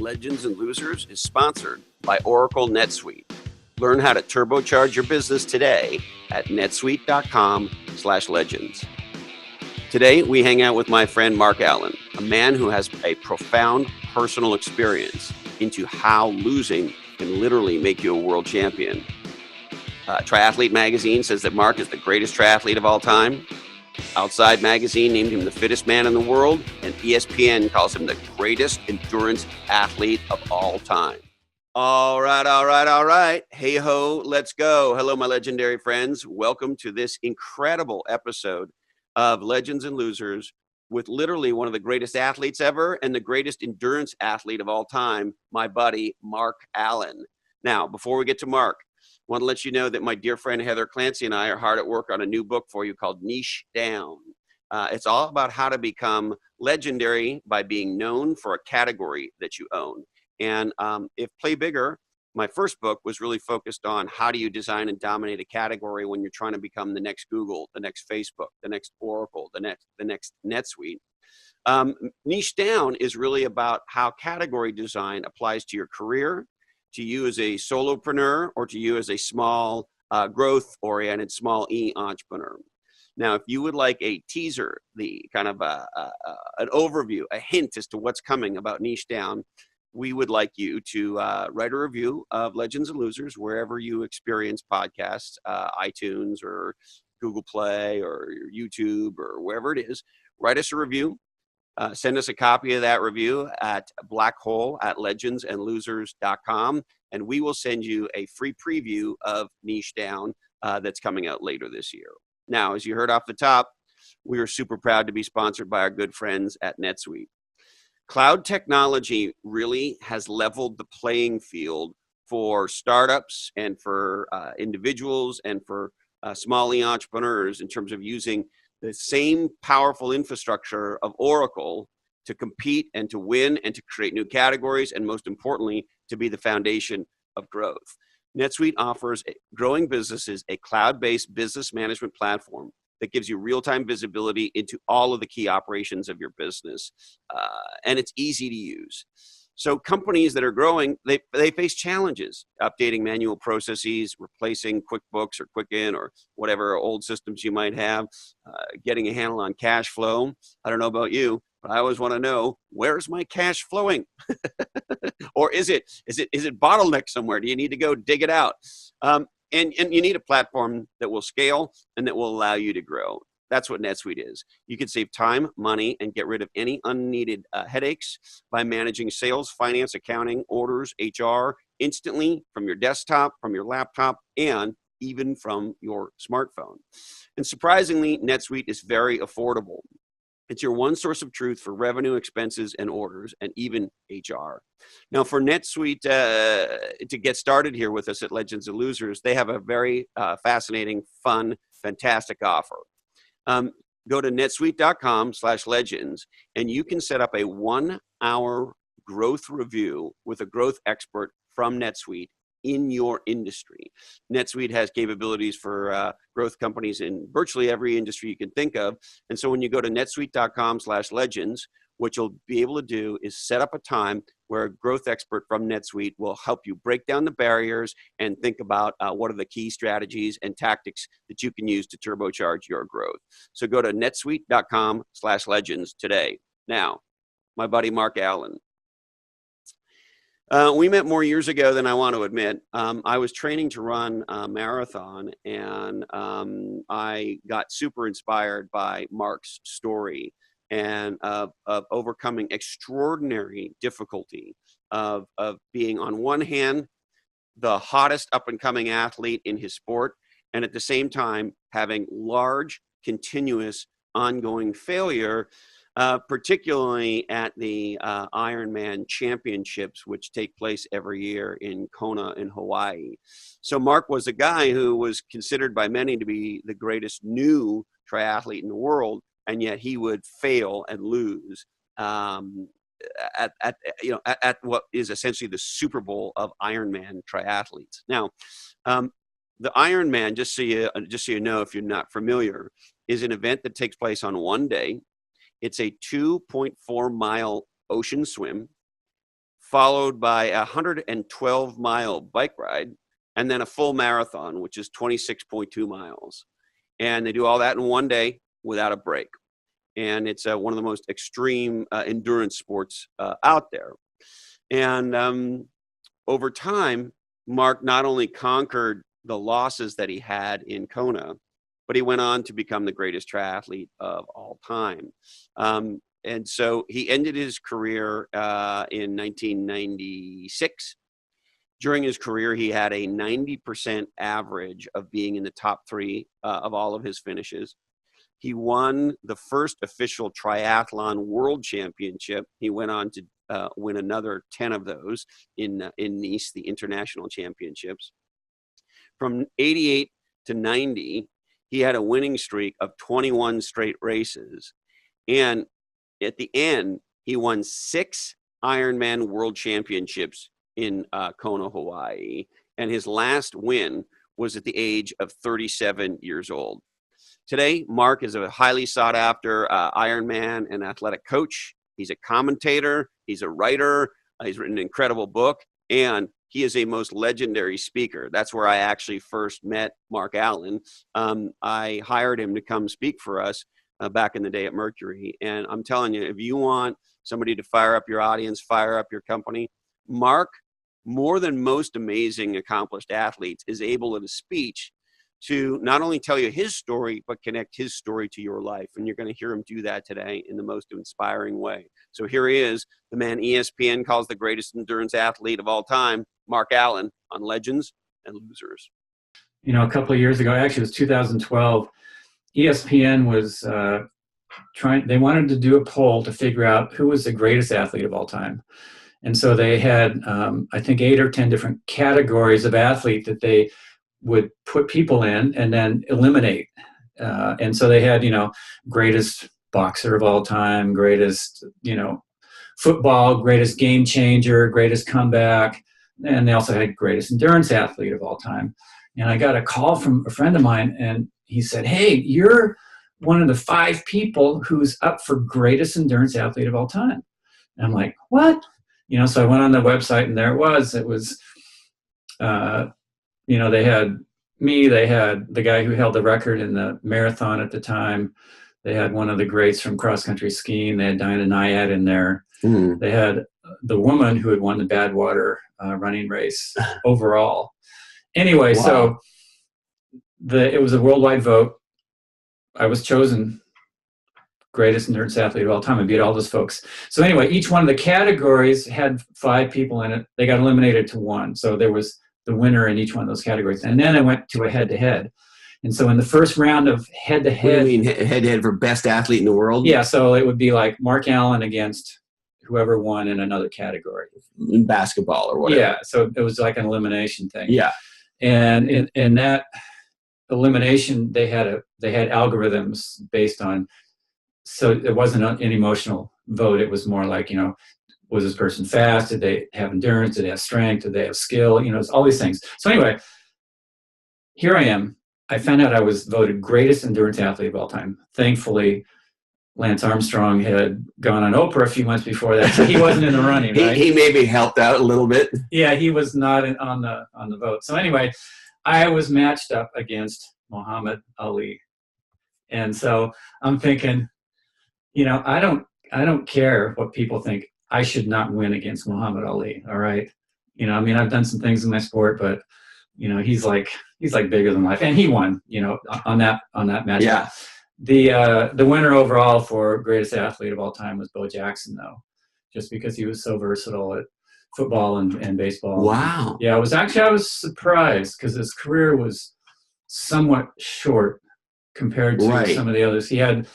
Legends and Losers is sponsored by Oracle NetSuite. Learn how to turbocharge your business today at netsuite.com/legends. Today, we hang out with my friend Mark Allen, a man who has a profound personal experience into how losing can literally make you a world champion. Triathlete magazine says that Mark is the greatest triathlete of all time. Outside magazine named him the fittest man in the world, and ESPN calls him the greatest endurance athlete of all time. All right. Hey ho, let's go. Hello, my legendary friends. Welcome to this incredible episode of Legends and Losers with literally one of the greatest athletes ever and the greatest endurance athlete of all time, my buddy, Mark Allen. Now, before we get to Mark, I want to let you know that my dear friend Heather Clancy and I are hard at work on a new book for you called Niche Down. It's all about how to become legendary by being known for a category that you own. And if Play Bigger, my first book, was really focused on how do you design and dominate a category when you're trying to become the next Google, the next Facebook, the next Oracle, the next NetSuite. Niche Down is really about how category design applies to your career, to you as a solopreneur, or to you as a small growth-oriented small E entrepreneur. Now, if you would like a teaser, the kind of an overview, a hint as to what's coming about Niche Down, we would like you to write a review of Legends and Losers wherever you experience podcasts, iTunes or Google Play or YouTube or wherever it is. Write us a review. Send us a copy of that review at blackhole@legendsandlosers.com, and we will send you a free preview of Niche Down that's coming out later this year. Now, as you heard off the top, we are super proud to be sponsored by our good friends at NetSuite. Cloud technology really has leveled the playing field for startups and for individuals and for small E entrepreneurs in terms of using the same powerful infrastructure of Oracle to compete and to win and to create new categories, and most importantly, to be the foundation of growth. NetSuite offers growing businesses a cloud-based business management platform that gives you real-time visibility into all of the key operations of your business, and it's easy to use. So companies that are growing, they face challenges, updating manual processes, replacing QuickBooks or Quicken or whatever old systems you might have, getting a handle on cash flow. I don't know about you, but I always want to know, where's my cash flowing? Or is it bottlenecked somewhere? Do you need to go dig it out? And you need a platform that will scale and that will allow you to grow. That's what NetSuite is. You can save time, money, and get rid of any unneeded headaches by managing sales, finance, accounting, orders, HR instantly from your desktop, from your laptop, and even from your smartphone. And surprisingly, NetSuite is very affordable. It's your one source of truth for revenue, expenses, and orders, and even HR. Now, for NetSuite to get started here with us at Legends and Losers, they have a very fascinating, fun, fantastic offer. Go to netsuite.com/legends, and you can set up a 1-hour growth review with a growth expert from NetSuite in your industry. NetSuite has capabilities for growth companies in virtually every industry you can think of. And so when you go to netsuite.com/legends, what you'll be able to do is set up a time where a growth expert from NetSuite will help you break down the barriers and think about what are the key strategies and tactics that you can use to turbocharge your growth. So go to netsuite.com/legends today. Now, my buddy Mark Allen. We met more years ago than I want to admit. I was training to run a marathon, and I got super inspired by Mark's story and of overcoming extraordinary difficulty of being, on one hand, the hottest up-and-coming athlete in his sport, and at the same time having large, continuous, ongoing failure, particularly at the Ironman championships, which take place every year in Kona in Hawaii. So Mark was a guy who was considered by many to be the greatest new triathlete in the world, and yet he would fail and lose at what is essentially the Super Bowl of Ironman triathletes. Now, the Ironman, just so you know, if you're not familiar, is an event that takes place on one day. It's a 2.4 mile ocean swim, followed by a 112-mile bike ride, and then a full marathon, which is 26.2 miles. And they do all that in one day without a break. And it's one of the most extreme endurance sports out there. And over time, Mark not only conquered the losses that he had in Kona, but he went on to become the greatest triathlete of all time. And so he ended his career in 1996. During his career, he had a 90% average of being in the top 3 of all of his finishes. He won the first official triathlon world championship. He went on to win another 10 of those in Nice, the international championships. From 88 to 90, he had a winning streak of 21 straight races. And at the end, he won 6 Ironman world championships in Kona, Hawaii. And his last win was at the age of 37 years old. Today, Mark is a highly sought after Ironman and athletic coach. He's a commentator. He's a writer. He's written an incredible book. And he is a most legendary speaker. That's where I actually first met Mark Allen. I hired him to come speak for us back in the day at Mercury. And I'm telling you, if you want somebody to fire up your audience, fire up your company, Mark, more than most amazing, accomplished athletes, is able in a speech to not only tell you his story, but connect his story to your life. And you're going to hear him do that today in the most inspiring way. So here he is, the man ESPN calls the greatest endurance athlete of all time, Mark Allen, on Legends and Losers. You know, a couple of years ago, actually it was 2012, ESPN was they wanted to do a poll to figure out who was the greatest athlete of all time. And so they had, I think, 8 or 10 different categories of athlete that they would put people in and then eliminate. And so they had, greatest boxer of all time, greatest, football, greatest game changer, greatest comeback. And they also had greatest endurance athlete of all time. And I got a call from a friend of mine and he said, "Hey, you're one of the 5 people who's up for greatest endurance athlete of all time." And I'm like, "What?" So I went on the website and there it was. It was, they had me, they had the guy who held the record in the marathon at the time. They had one of the greats from cross-country skiing. They had Diana Nyad in there. Mm. They had the woman who had won the Badwater running race overall. Anyway, wow. So it was a worldwide vote. I was chosen greatest endurance athlete of all time. I beat all those folks. So anyway, each one of the categories had 5 people in it. They got eliminated to 1. So there was the winner in each one of those categories. And then I went to a head-to-head. And so in the first round of head-to-head... What do you mean head-to-head for best athlete in the world? Yeah, so it would be like Mark Allen against whoever won in another category. In basketball or whatever. Yeah, so it was like an elimination thing. Yeah. And in that elimination, they had algorithms based on... So it wasn't an emotional vote. It was more like, was this person fast? Did they have endurance? Did they have strength? Did they have skill? It's all these things. So anyway, here I am. I found out I was voted greatest endurance athlete of all time. Thankfully, Lance Armstrong had gone on Oprah a few months before that, so he wasn't in the running. Right? He maybe helped out a little bit. Yeah, he was not on the vote. So anyway, I was matched up against Muhammad Ali, and so I'm thinking, I don't care what people think. I should not win against Muhammad Ali. All right. I've done some things in my sport, but he's like bigger than life. And he won, on that match. Yeah. The winner overall for greatest athlete of all time was Bo Jackson, though, just because he was so versatile at football and baseball. Wow. Yeah, I was surprised because his career was somewhat short compared to some of the others. He had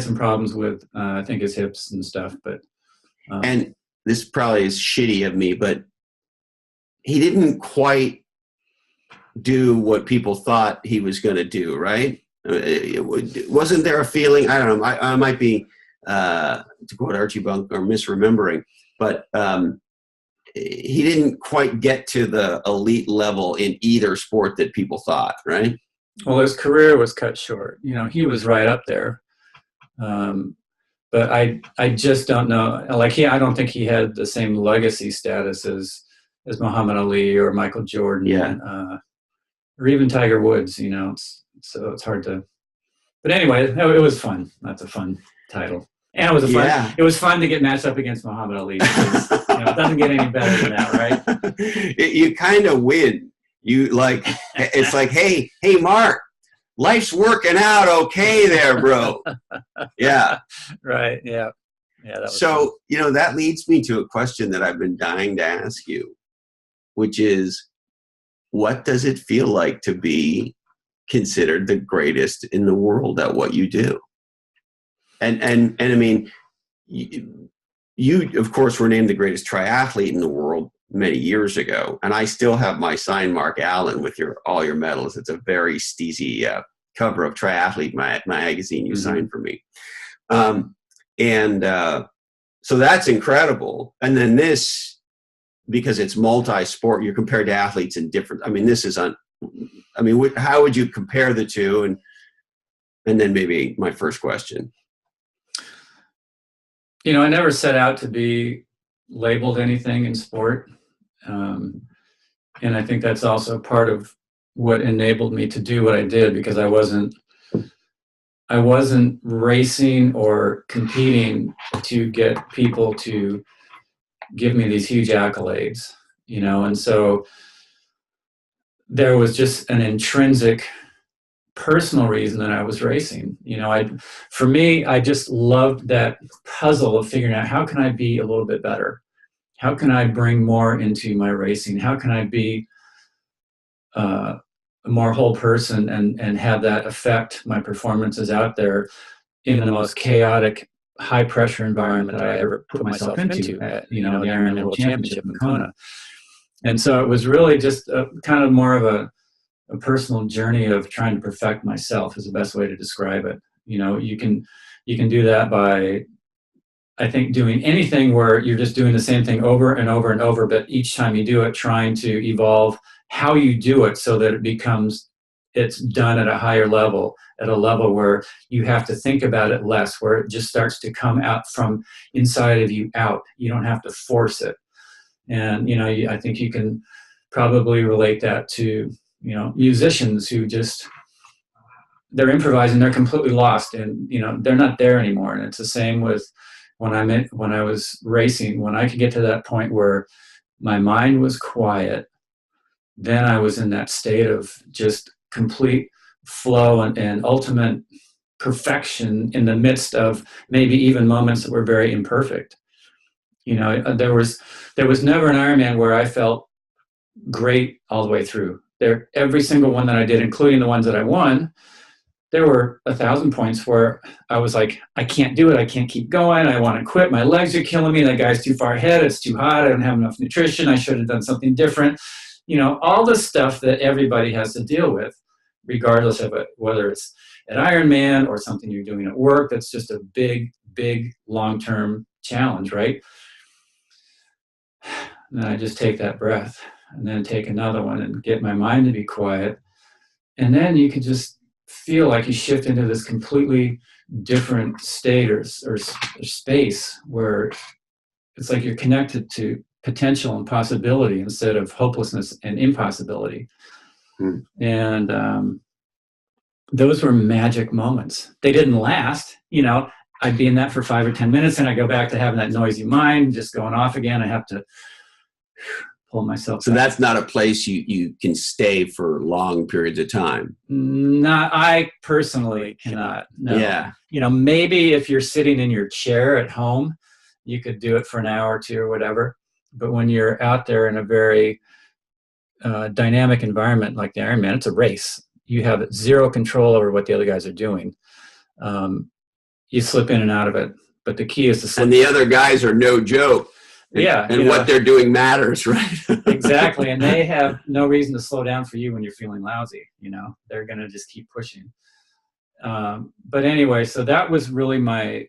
some problems with, I think, his hips and stuff. But and this probably is shitty of me, but he didn't quite do what people thought he was going to do, right? Wasn't there a feeling? I don't know. I might be, to quote Archie Bunker, misremembering, but he didn't quite get to the elite level in either sport that people thought, right? Well, his career was cut short. He was right up there. But but I just don't know. Like I don't think he had the same legacy status as Muhammad Ali or Michael Jordan, Yeah. or even Tiger Woods. So it's hard to. But anyway, it was fun. That's a fun title, and it was It was fun to get matched up against Muhammad Ali. Because, it doesn't get any better than that, right? You kind of win. It's like, hey, Mark, life's working out okay there, bro. Yeah. Right. Yeah. Yeah. That was so, that leads me to a question that I've been dying to ask you, which is, what does it feel like to be considered the greatest in the world at what you do? And I mean, you of course were named the greatest triathlete in the world many years ago, and I still have my signed Mark Allen with all your medals. It's a very steezy cover of Triathlete magazine you signed for me, so that's incredible. And then this, because it's multi-sport, you're compared to athletes in different. I mean, this is how would you compare the two? And then maybe my first question. I never set out to be labeled anything in sport. And I think that's also part of what enabled me to do what I did, because I wasn't racing or competing to get people to give me these huge accolades, and so there was just an intrinsic personal reason that I was racing. For me, I just loved that puzzle of figuring out, how can I be a little bit better? How can I bring more into my racing? How can I be a more whole person and have that affect my performances out there in the most chaotic, high pressure environment I ever put myself into at, the Ironman World Championship in Kona. And so it was really just kind of more of a personal journey of trying to perfect myself, is the best way to describe it. You can do that by, I think, doing anything where you're just doing the same thing over and over and over, but each time you do it, trying to evolve how you do it so that it's done at a higher level, at a level where you have to think about it less, where it just starts to come out from inside of you out. You don't have to force it. And, I think you can probably relate that to, musicians who they're improvising, they're completely lost, and, they're not there anymore. And it's the same with when I was racing. When I could get to that point where my mind was quiet, then I was in that state of just complete flow and ultimate perfection in the midst of maybe even moments that were very imperfect. There was never an Ironman where I felt great all the way through. Every single one that I did, including the ones that I won, there were 1,000 points where I was like, I can't do it. I can't keep going. I want to quit. My legs are killing me. That guy's too far ahead. It's too hot. I don't have enough nutrition. I should have done something different. All the stuff that everybody has to deal with, regardless of it, whether it's an Ironman or something you're doing at work. That's just a big, big long-term challenge, right? And then I just take that breath and then take another one and get my mind to be quiet. And then you can just feel like you shift into this completely different state or space where it's like you're connected to potential and possibility instead of hopelessness and impossibility. And those were magic moments. They didn't last. I'd be in that for 5 or 10 minutes, and I go back to having that noisy mind just going off again. I have to pull myself so back. That's not a place you can stay for long periods of time. I personally cannot. No. Yeah. Maybe if you're sitting in your chair at home, you could do it for an hour or two or whatever. But when you're out there in a very dynamic environment like the Ironman, it's a race. You have zero control over what the other guys are doing. You slip in and out of it. But the key is to slip. And the other guys are no joke. And what they're doing matters, right? Exactly. And they have no reason to slow down for you when you're feeling lousy. They're going to just keep pushing. But anyway, so that was really my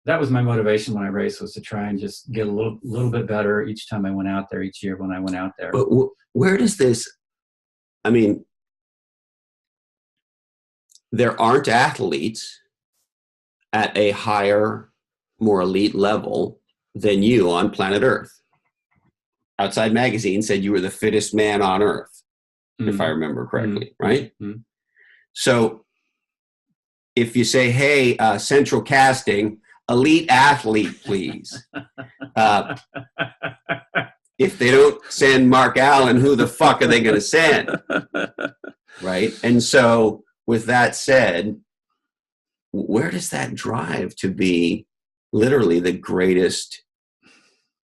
motivation when I raced, was to try and just get a little bit better each time I went out there, each year when I went out there. But where does this, there aren't athletes at a higher more elite level than you on planet Earth. Outside Magazine said you were the fittest man on Earth, if I remember correctly, right? So if you say, hey, central casting, elite athlete, please. If they don't send Mark Allen, who the fuck are they going to send? Right? And so with that said, where does that drive to be literally the greatest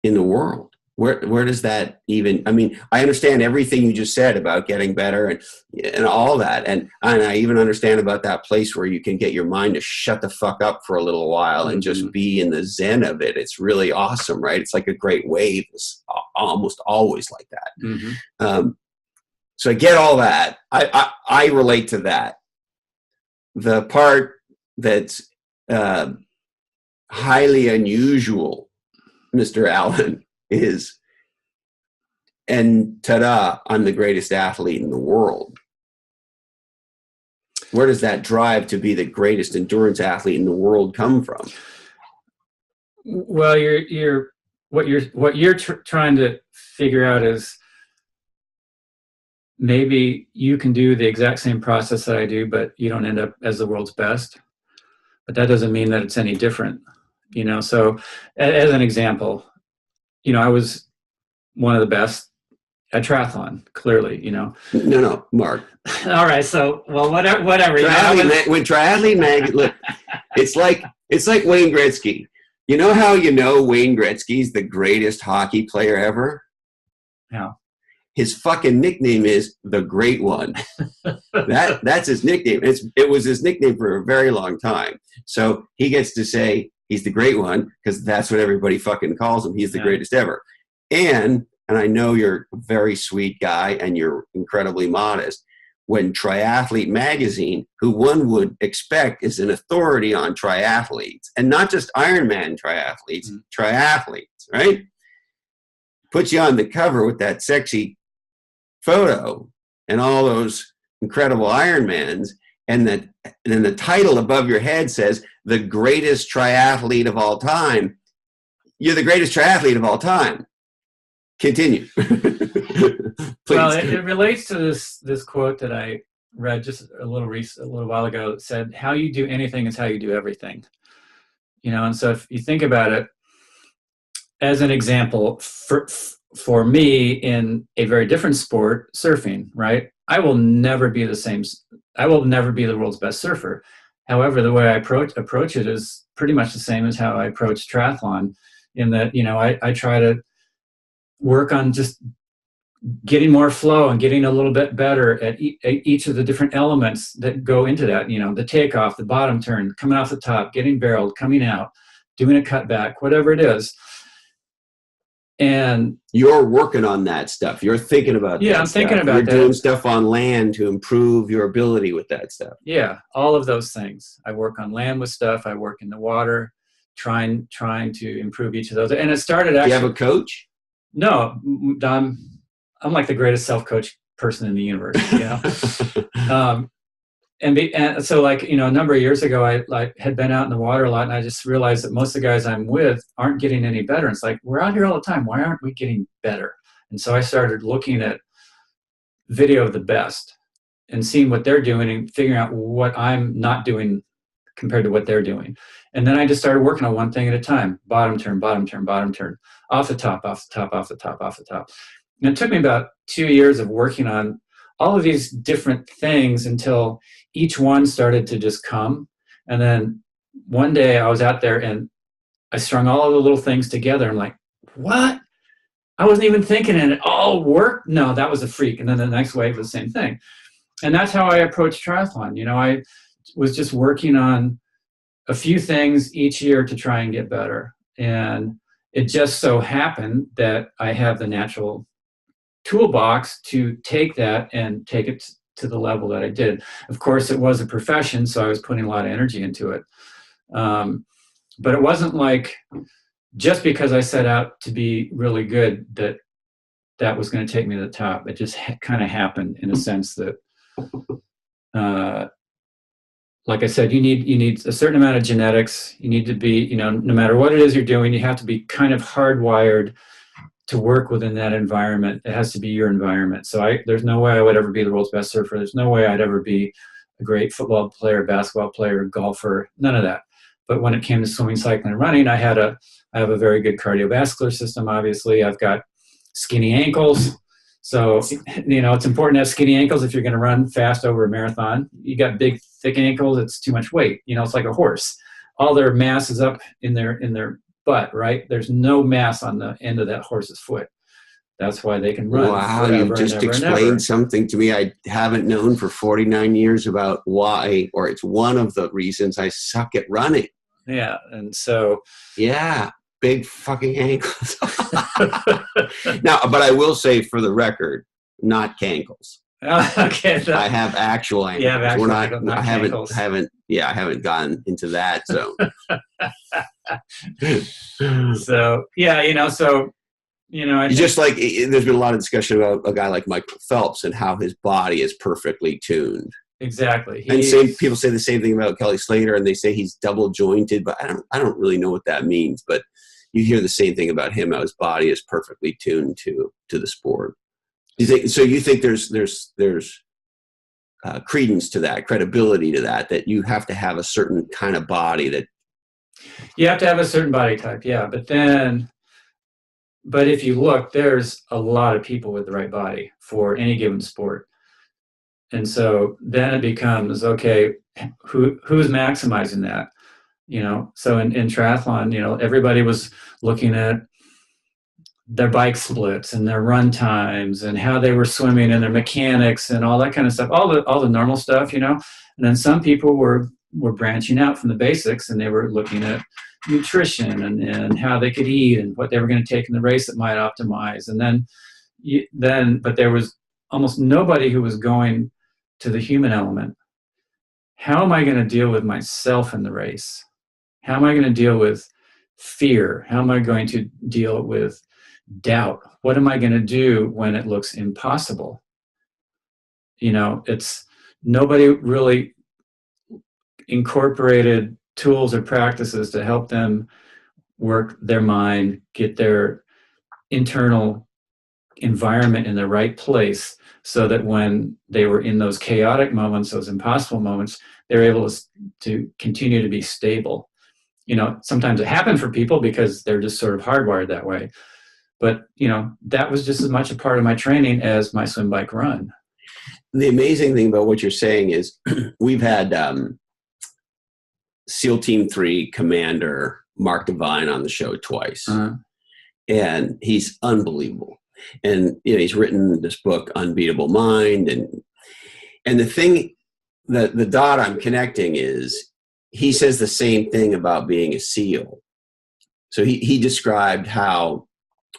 in the world? Where does that even, I mean, I understand everything you just said about getting better and all that. And I even understand about that place where you can get your mind to shut the fuck up for a little while and just be in the zen of it. It's really awesome, right? It's like a great wave. It's almost always like that. So I get all that. I relate to that. The part that's highly unusual, Mr. Allen, is, and ta-da, I'm the greatest athlete in the world. Where does that drive to be the greatest endurance athlete in the world come from? Well, what you're trying to figure out is maybe you can do the exact same process that I do, but you don't end up as the world's best. But that doesn't mean that it's any different, you know? So as an example, you know, I was one of the best at triathlon, clearly, you know. No, Mark. All right, so, well, whatever. When Triathlete Mag, look, it's like Wayne Gretzky. You know how you know Wayne Gretzky's the greatest hockey player ever? Yeah. His fucking nickname is the Great One. That's his nickname. It was his nickname for a very long time. So he gets to say he's the Great One because that's what everybody fucking calls him. He's the greatest ever. And I know you're a very sweet guy and you're incredibly modest. When Triathlete Magazine, who one would expect is an authority on triathletes, and not just Ironman triathletes, triathletes, right? Puts you on the cover with that sexy photo and all those incredible Ironmans, and then the title above your head says, the greatest triathlete of all time. You're the greatest triathlete of all time. Continue. Well, it relates to this quote that I read just a little while ago. That said, "How you do anything is how you do everything." You know, and so if you think about it, as an example, for me in a very different sport, surfing, right? I will never be the same. I will never be the world's best surfer. However, the way I approach it is pretty much the same as how I approach triathlon. In that, you know, I try to work on just getting more flow and getting a little bit better at each of the different elements that go into that, you know, the takeoff, the bottom turn, coming off the top, getting barreled, coming out, doing a cutback, whatever it is. And you're working on that stuff. You're thinking about that. Yeah, I'm thinking about that. You're doing stuff on land to improve your ability with that stuff. Yeah, all of those things. I work on land with stuff. I work in the water, trying to improve each of those. And it started actually. Do you have a coach? No, I'm like the greatest self-coach person in the universe, you know? And so, like, you know, a number of years ago, I had been out in the water a lot, and I just realized that most of the guys I'm with aren't getting any better. And it's like, we're out here all the time. Why aren't we getting better? And so I started looking at video of the best and seeing what they're doing and figuring out what I'm not doing compared to what they're doing. And then I just started working on one thing at a time. Bottom turn, bottom turn, bottom turn. Off the top, off the top, off the top, off the top. And it took me about 2 years of working on all of these different things until each one started to just come. And then one day I was out there and I strung all of the little things together. I'm like, what? I wasn't even thinking, and it all worked? No, that was a freak. And then the next wave was the same thing. And that's how I approached triathlon. You know, I was just working on a few things each year to try and get better. And it just so happened that I have the natural toolbox to take that and take it to the level that I did. Of course, it was a profession, so I was putting a lot of energy into it. But it wasn't like just because I set out to be really good that was going to take me to the top. It just kind of happened in a sense that like I said, you need a certain amount of genetics. You need to be, no matter what it is you're doing, you have to be kind of hardwired to work within that environment. It has to be your environment. So there's no way I would ever be the world's best surfer. There's no way I'd ever be a great football player, basketball player, golfer, none of that. But when it came to swimming, cycling, and running, I have a very good cardiovascular system. Obviously, I've got skinny ankles. So, it's important to have skinny ankles if you're going to run fast over a marathon. You got big, thick ankles, it's too much weight. It's like a horse. All their mass is up in their butt, right? There's no mass on the end of that horse's foot. That's why they can run. Wow, you just explained something to me I haven't known for 49 years about why, or it's one of the reasons I suck at running. Yeah, and so... Yeah, big fucking ankles. Now, but I will say for the record, not cankles. Okay. I have actual ankles. Yeah, actual ankles, not cankles. I haven't gotten into that zone. So, yeah, just like there's been a lot of discussion about a guy like Michael Phelps and how his body is perfectly tuned. Exactly. And people say the same thing about Kelly Slater, and they say he's double jointed, but I don't really know what that means. But you hear the same thing about him, how his body is perfectly tuned to the sport. You think there's credence to that, credibility to that you have to have a certain kind of body that you have to have a certain body type, yeah. But if you look, there's a lot of people with the right body for any given sport. And so then it becomes, okay, who's maximizing that? So in triathlon, everybody was looking at their bike splits and their run times and how they were swimming and their mechanics and all that kind of stuff, all the normal stuff, and then some people were branching out from the basics, and they were looking at nutrition and how they could eat and what they were going to take in the race that might optimize. And but there was almost nobody who was going to the human element. How am I going to deal with myself in the race? How am I going to deal with fear? How am I going to deal with doubt? What am I going to do when it looks impossible? It's nobody really incorporated tools or practices to help them work their mind, get their internal environment in the right place, so that when they were in those chaotic moments, those impossible moments, they're able to continue to be stable. Sometimes it happened for people because they're just sort of hardwired that way. But, that was just as much a part of my training as my swim, bike, run. The amazing thing about what you're saying is we've had SEAL Team 3 commander Mark Devine on the show twice. Uh-huh. And he's unbelievable. And he's written this book, Unbeatable Mind. And the thing, the dot I'm connecting is he says the same thing about being a SEAL. So he described how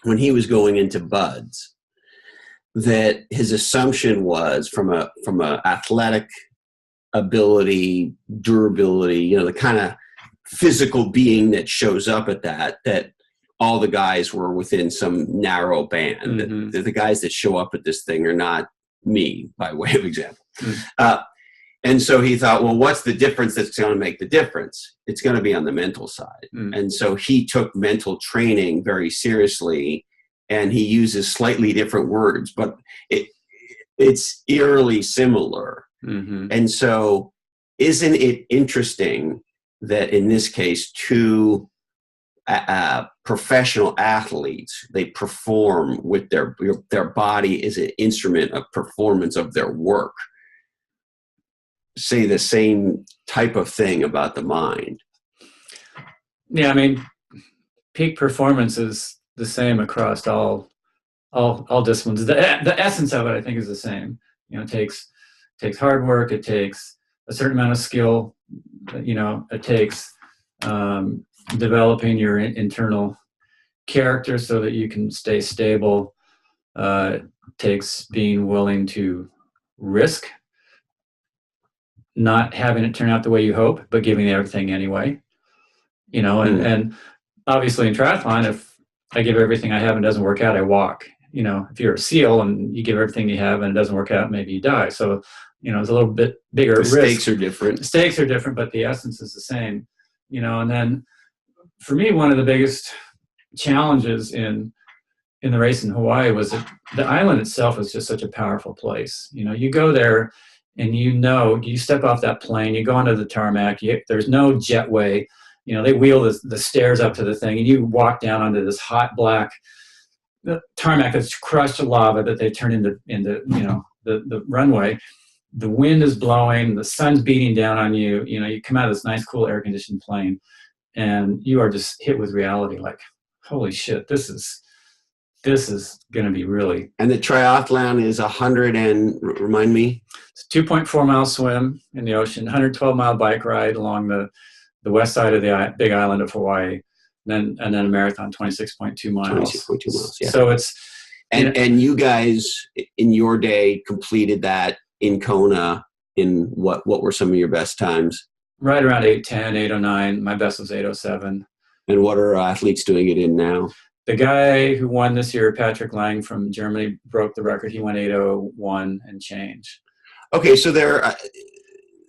when he was going into BUDS, that his assumption was from a athletic ability, durability, the kind of physical being that shows up at that all the guys were within some narrow band. Mm-hmm. The guys that show up at this thing are not me, by way of example. Mm-hmm. And so he thought, well, what's the difference that's going to make the difference? It's going to be on the mental side. Mm-hmm. And so he took mental training very seriously, and he uses slightly different words, but it's eerily similar. Mm-hmm. And so isn't it interesting that in this case, two professional athletes, they perform with their body is an instrument of performance of their work, say the same type of thing about the mind? Yeah, I mean, peak performance is the same across all disciplines. The essence of it, I think, is the same. It takes hard work. It takes a certain amount of skill. It takes developing your internal character so that you can stay stable. It takes being willing to risk not having it turn out the way you hope, but giving everything anyway. And obviously in triathlon, if I give everything I have and it doesn't work out, I walk. if you're a SEAL and you give everything you have and it doesn't work out, maybe you die. So, it's a little bit bigger The risk. stakes are different. The stakes are different, but the essence is the same, and then for me, one of the biggest challenges in the race in Hawaii was that the island itself is just such a powerful place. You go there and you step off that plane, you go onto the tarmac, there's no jetway. They wheel the stairs up to the thing, and you walk down onto this hot black tarmac that's crushed lava that they turn into the runway. The wind is blowing, the sun's beating down on you. You come out of this nice, cool, air-conditioned plane, and you are just hit with reality. Like, holy shit, this is going to be really. And the triathlon is 100 and remind me. It's a 2.4 mile swim in the ocean, 112-mile bike ride along the west side of the big island of Hawaii, and then a marathon, 26.2 miles. 26.2 miles. Yeah. So it's and you guys in your day completed that in Kona in what were some of your best times? Right around 8:10, 8:09. My best was 8:07. And what are athletes doing it in now? The guy who won this year, Patrick Lang from Germany, broke the record. He went 8:01 and change. Okay, so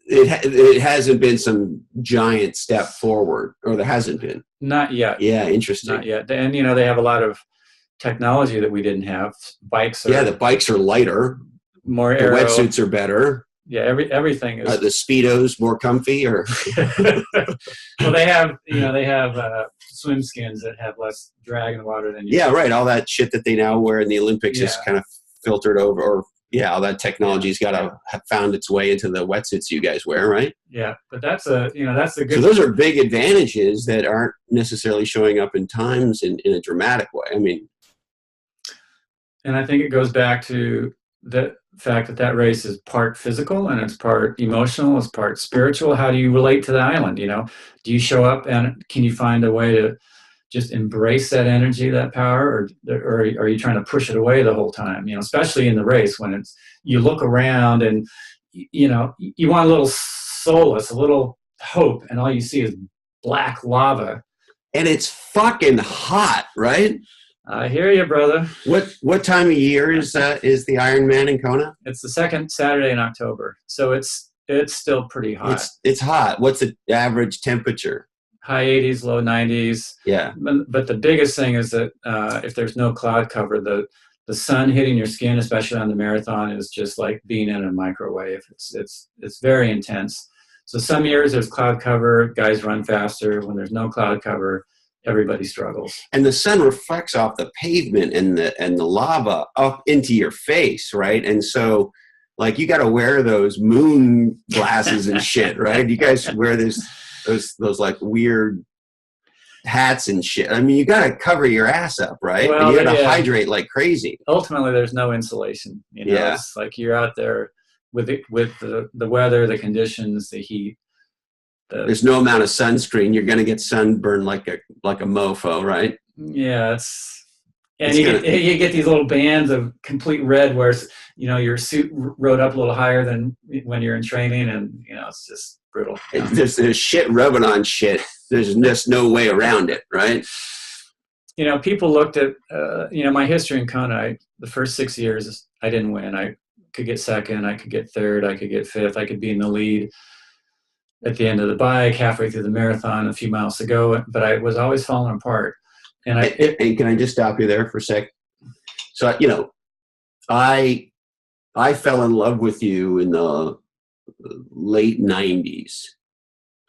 it hasn't been some giant step forward, or there hasn't been. Not yet. Yeah, interesting. Not yet. And they have a lot of technology that we didn't have. Bikes are the bikes are lighter. More the aero. Wetsuits are better. Yeah, everything is. Are the Speedos more comfy, or? Well, they have swim skins that have less drag in the water than you. Yeah, right. All that shit that they now wear in the Olympics is kind of filtered over, or all that technology's got to have found its way into the wetsuits you guys wear, right? Yeah, but that's a good. So those are big advantages that aren't necessarily showing up in times in a dramatic way. I mean, and I think it goes back to the fact that race is part physical and it's part emotional, it's part spiritual. How do you relate to the island? Do you show up and can you find a way to just embrace that energy, that power, or are you trying to push it away the whole time? Especially in the race when you look around and you want a little solace, a little hope, and all you see is black lava. And it's fucking hot, right? I hear you, brother. What time of year is the Ironman in Kona? It's the second Saturday in October, so it's still pretty hot. It's hot. What's the average temperature? High 80s, low 90s. Yeah. But the biggest thing is that if there's no cloud cover, the sun hitting your skin, especially on the marathon, is just like being in a microwave. It's very intense. So some years there's cloud cover, guys run faster. When there's no cloud cover, everybody struggles. And the sun reflects off the pavement and the lava up into your face, right? And so, like, you got to wear those moon glasses and shit, right? You guys wear those like weird hats and shit. I mean, you got to cover your ass up, right? Well, and you got to hydrate like crazy. Ultimately, there's no insulation. It's like you're out there with the weather, the conditions, the heat. There's no amount of sunscreen. You're going to get sunburned like a mofo, right? Yeah, you get these little bands of complete red where your suit rode up a little higher than when you're in training, and it's just brutal. There's shit rubbing on shit. There's just no way around it, right? People looked at my history in Kona. The first 6 years, I didn't win. I could get second, I could get third, I could get fifth, I could be in the lead at the end of the bike, halfway through the marathon, a few miles to go, but I was always falling apart. And can I just stop you there for a sec? So, I fell in love with you in the late 90s.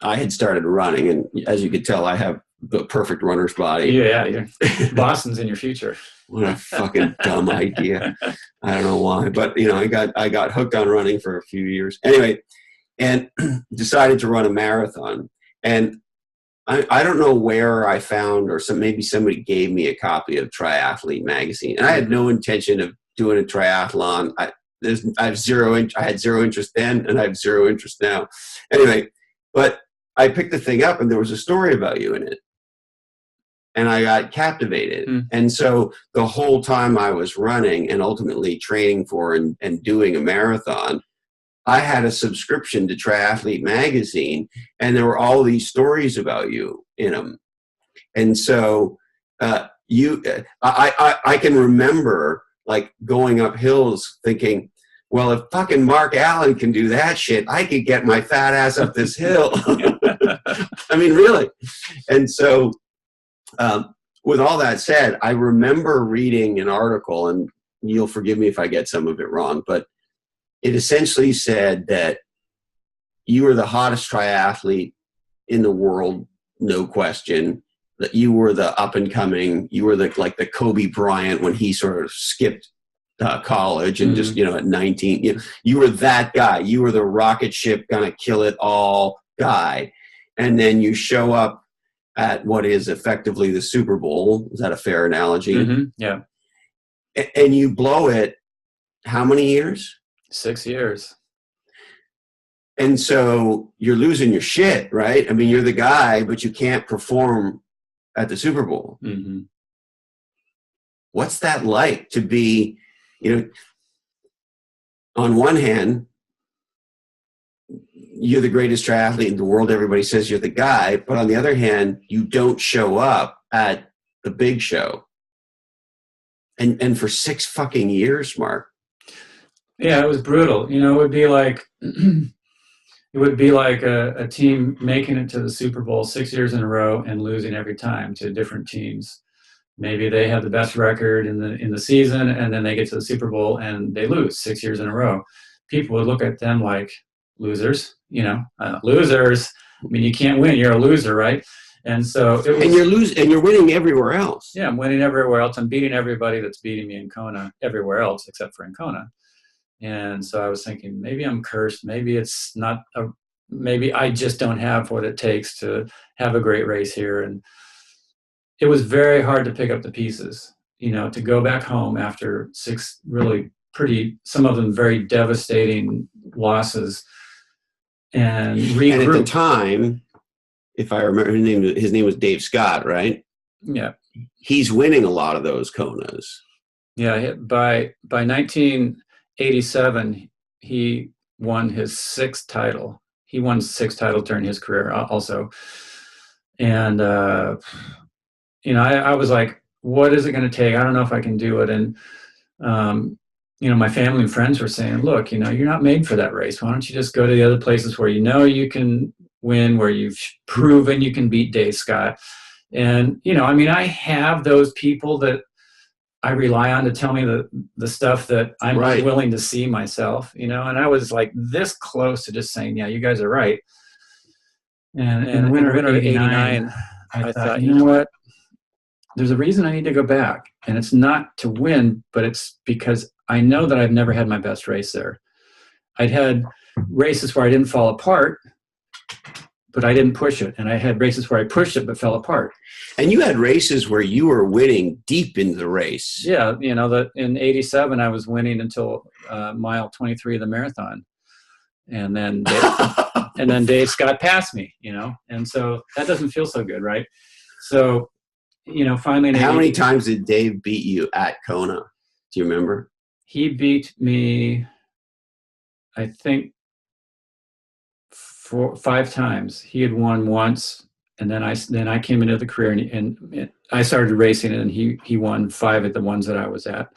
I had started running, and as you could tell, I have the perfect runner's body. Yeah, Boston's in your future. What a fucking dumb idea. I don't know why, but I got hooked on running for a few years. Anyway, and decided to run a marathon. And I don't know where I found, or maybe somebody gave me a copy of Triathlete magazine. And I had no intention of doing a triathlon. I had zero interest then, and I have zero interest now. Anyway, but I picked the thing up, and there was a story about you in it. And I got captivated. And so the whole time I was running and ultimately training for and doing a marathon, I had a subscription to Triathlete magazine, and there were all these stories about you in them. And so I can remember like going up hills thinking, well, if fucking Mark Allen can do that shit, I could get my fat ass up this hill. I mean, really. And so with all that said, I remember reading an article, and you'll forgive me if I get some of it wrong, but it essentially said that you were the hottest triathlete in the world, no question. That you were the up and coming, you were the Kobe Bryant when he sort of skipped college and just, at 19, you were that guy. You were the rocket ship, gonna kill it all guy. And then you show up at what is effectively the Super Bowl. Is that a fair analogy? Mm-hmm. Yeah. And you blow it, how many years? 6 years. And so you're losing your shit, right? I mean, you're the guy, but you can't perform at the Super Bowl. Mm-hmm. What's that like to be, on one hand, you're the greatest triathlete in the world. Everybody says you're the guy. But on the other hand, you don't show up at the big show. And for 6 fucking years, Mark. Yeah, it was brutal. It would be like a team making it to the Super Bowl 6 years in a row and losing every time to different teams. Maybe they have the best record in the season, and then they get to the Super Bowl and they lose 6 years in a row. People would look at them like losers, losers. I mean, you can't win. You're a loser, right? And so it was, and you're winning everywhere else. Yeah, I'm winning everywhere else. I'm beating everybody that's beating me in Kona everywhere else except for in Kona. And so I was thinking, maybe I'm cursed. Maybe it's not. Maybe I just don't have what it takes to have a great race here. And it was very hard to pick up the pieces, to go back home after 6 really some of them very devastating losses, and regroup. And at the time, if I remember, his name was Dave Scott, right? Yeah. He's winning a lot of those Konas. Yeah. By 1987, he won his 6th title. He won 6 titles during his career also. And, I was like, what is it going to take? I don't know if I can do it. And, my family and friends were saying, look, you're not made for that race. Why don't you just go to the other places where you can win, where you've proven you can beat Dave Scott. And, I have those people that I rely on to tell me the stuff that I'm right. willing to see myself, and I was like this close to just saying, yeah, you guys are right. And in the winter of 89, I thought, you know what? There's a reason I need to go back. And it's not to win, but it's because I know that I've never had my best race there. I'd had races where I didn't fall apart, but I didn't push it. And I had races where I pushed it but fell apart. And you had races where you were winning deep in the race. Yeah, that in 87 I was winning until mile 23 of the marathon. And then Dave Scott passed me, And so that doesn't feel so good, right? So, finally. How many times did Dave beat you at Kona? Do you remember? He beat me, I think, 5 times. He had won once, and then I came into the career and I started racing, and he won 5 at the ones that I was at.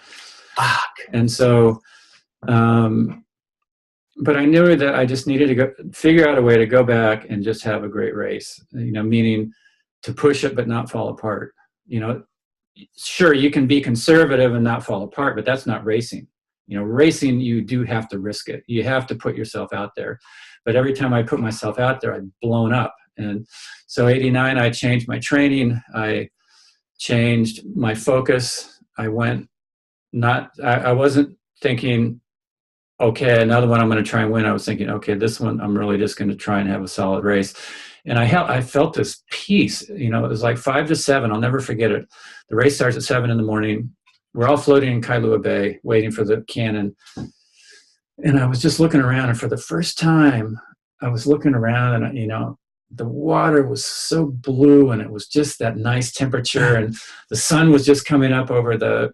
Fuck. And so, but I knew that I just needed to figure out a way to go back and just have a great race. Meaning to push it but not fall apart. Sure, you can be conservative and not fall apart, but that's not racing. Racing, you do have to risk it. You have to put yourself out there. But every time I put myself out there, I'd blown up. And so 89, I changed my training. I changed my focus. I wasn't thinking, okay, another one I'm going to try and win. I was thinking, okay, this one I'm really just going to try and have a solid race. And I felt this peace. It was like 5 to 7. I'll never forget it. The race starts at 7 in the morning. We're all floating in Kailua Bay, waiting for the cannon. And I was just looking around, and for the first time, I was looking around, and the water was so blue, and it was just that nice temperature, and the sun was just coming up over the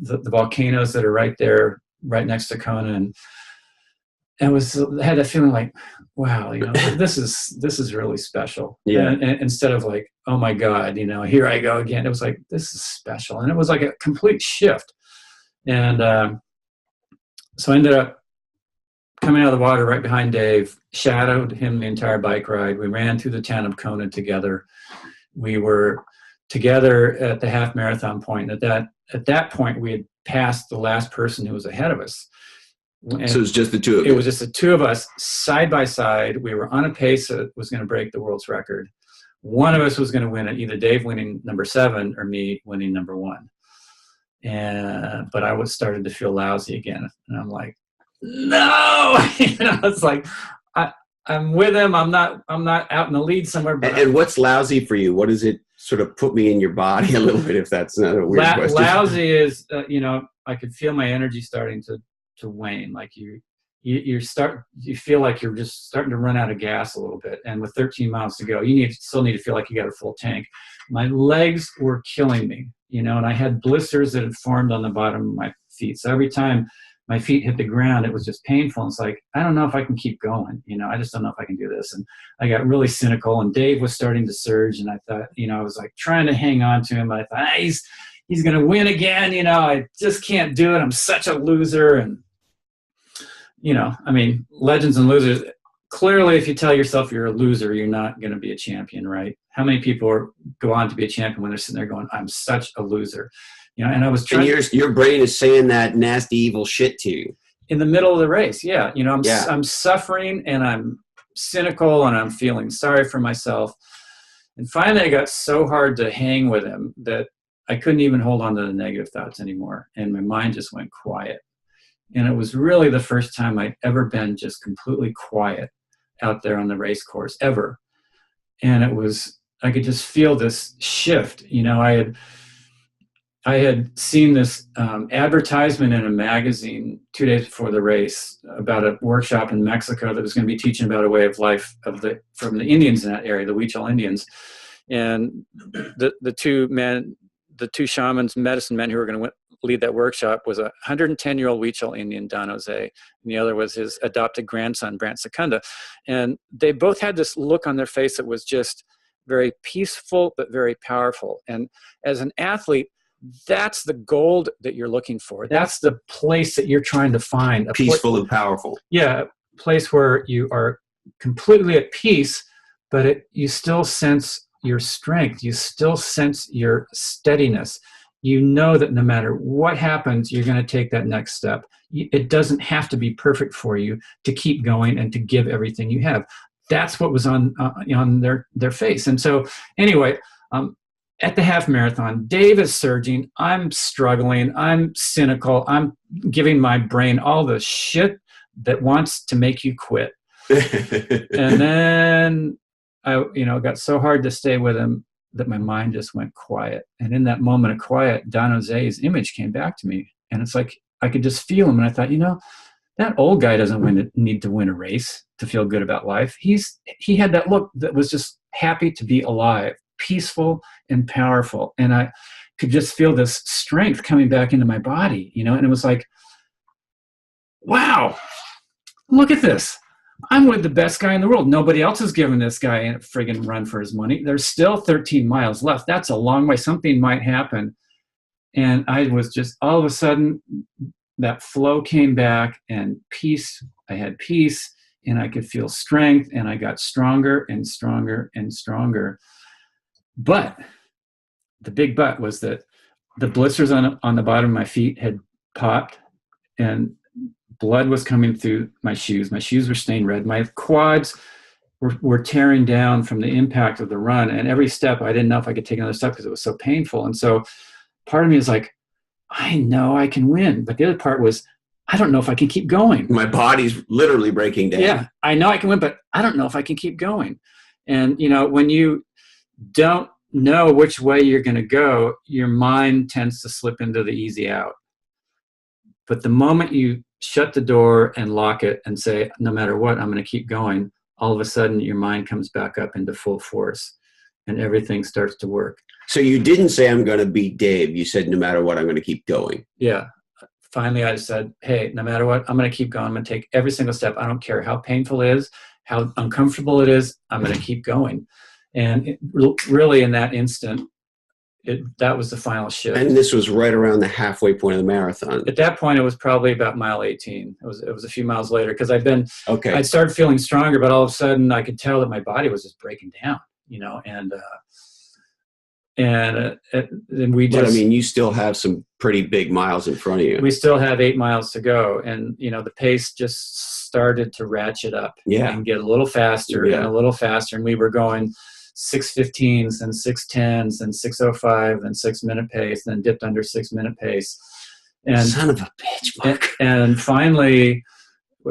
volcanoes that are right there, right next to Kona, and I had that feeling like, wow, this is really special. Yeah. And instead of like, oh my God, here I go again. It was like, this is special. And it was like a complete shift. And so I ended up coming out of the water right behind Dave, shadowed him the entire bike ride. We ran through the town of Kona together. We were together at the half marathon point. At that point, we had passed the last person who was ahead of us. And so it was just the two of you? It was just the two of us side by side. We were on a pace that was going to break the world's record. One of us was going to win it, either Dave winning number 7 or me winning number 1. But I was starting to feel lousy again. And I'm like, no, it's like, I'm with him. I'm not out in the lead somewhere. But and what's lousy for you? What does it sort of put me in your body a little bit, if that's not a weird question? Lousy is, I could feel my energy starting to wane. Like you feel like you're just starting to run out of gas a little bit. And with 13 miles to go, you still need to feel like you got a full tank. My legs were killing me, and I had blisters that had formed on the bottom of my feet. So every time my feet hit the ground, it was just painful. And it's like, I don't know if I can keep going. I just don't know if I can do this. And I got really cynical, and Dave was starting to surge. And I thought, I was like trying to hang on to him. But I thought, he's going to win again. I just can't do it. I'm such a loser. And, legends and losers. Clearly, if you tell yourself you're a loser, you're not going to be a champion, right? How many people go on to be a champion when they're sitting there going, I'm such a loser? And I was trying. And your brain is saying that nasty, evil shit to you in the middle of the race. Yeah, I'm suffering, and I'm cynical, and I'm feeling sorry for myself. And finally, I got so hard to hang with him that I couldn't even hold on to the negative thoughts anymore, and my mind just went quiet. And it was really the first time I'd ever been just completely quiet out there on the race course ever. And I could just feel this shift. I had seen this advertisement in a magazine 2 days before the race about a workshop in Mexico that was going to be teaching about a way of life from the Indians in that area, the Huichol Indians. And the two shamans, medicine men who were going to lead that workshop was a 110-year-old Huichol Indian, Don Jose, and the other was his adopted grandson, Brant Secunda. And they both had this look on their face that was just very peaceful but very powerful. And as an athlete, that's the gold that you're looking for. That's the place that you're trying to find. Peaceful and powerful. Yeah, a place where you are completely at peace, but you still sense your strength. You still sense your steadiness. You know that no matter what happens, you're going to take that next step. It doesn't have to be perfect for you to keep going and to give everything you have. That's what was on their face. And so anyway, at the half marathon, Dave is surging. I'm struggling. I'm cynical. I'm giving my brain all the shit that wants to make you quit. And then I, got so hard to stay with him that my mind just went quiet. And in that moment of quiet, Don Jose's image came back to me. And it's like, I could just feel him. And I thought, that old guy doesn't need to win a race to feel good about life. He had that look that was just happy to be alive, peaceful and powerful. And I could just feel this strength coming back into my body, and it was like, wow, look at this. I'm with the best guy in the world. Nobody else is giving this guy a friggin' run for his money. There's still 13 miles left. That's a long way. Something might happen. And I was just, all of a sudden, that flow came back, and peace. I had peace, and I could feel strength, and I got stronger and stronger and stronger. But the big but was that the blisters on the bottom of my feet had popped, and blood was coming through my shoes. My shoes were stained red. My quads were tearing down from the impact of the run. And every step, I didn't know if I could take another step because it was so painful. And so part of me is like, I know I can win. But the other part was, I don't know if I can keep going. My body's literally breaking down. Yeah, I know I can win, but I don't know if I can keep going. And, when you don't know which way you're going to go, your mind tends to slip into the easy out. But the moment you shut the door and lock it and say, no matter what, I'm going to keep going, all of a sudden your mind comes back up into full force and everything starts to work. So you didn't say, I'm going to beat Dave. You said, no matter what, I'm going to keep going. Yeah. Finally, I said, hey, no matter what, I'm going to keep going. I'm going to take every single step. I don't care how painful it is, how uncomfortable it is. I'm going to keep going. And really in that instant, that was the final shift. And this was right around the halfway point of the marathon. At that point, it was probably about mile 18. It was a few miles later, because Okay. I'd started feeling stronger, but all of a sudden I could tell that my body was just breaking down, and we just. But I mean, you still have some pretty big miles in front of you. We still have 8 miles to go, and the pace just started to ratchet up and get a little faster and a little faster, and we were going 6:15s and 6:10s and 6:05 and 6-minute pace, then dipped under 6-minute pace. And son of a bitch, Mark. And finally,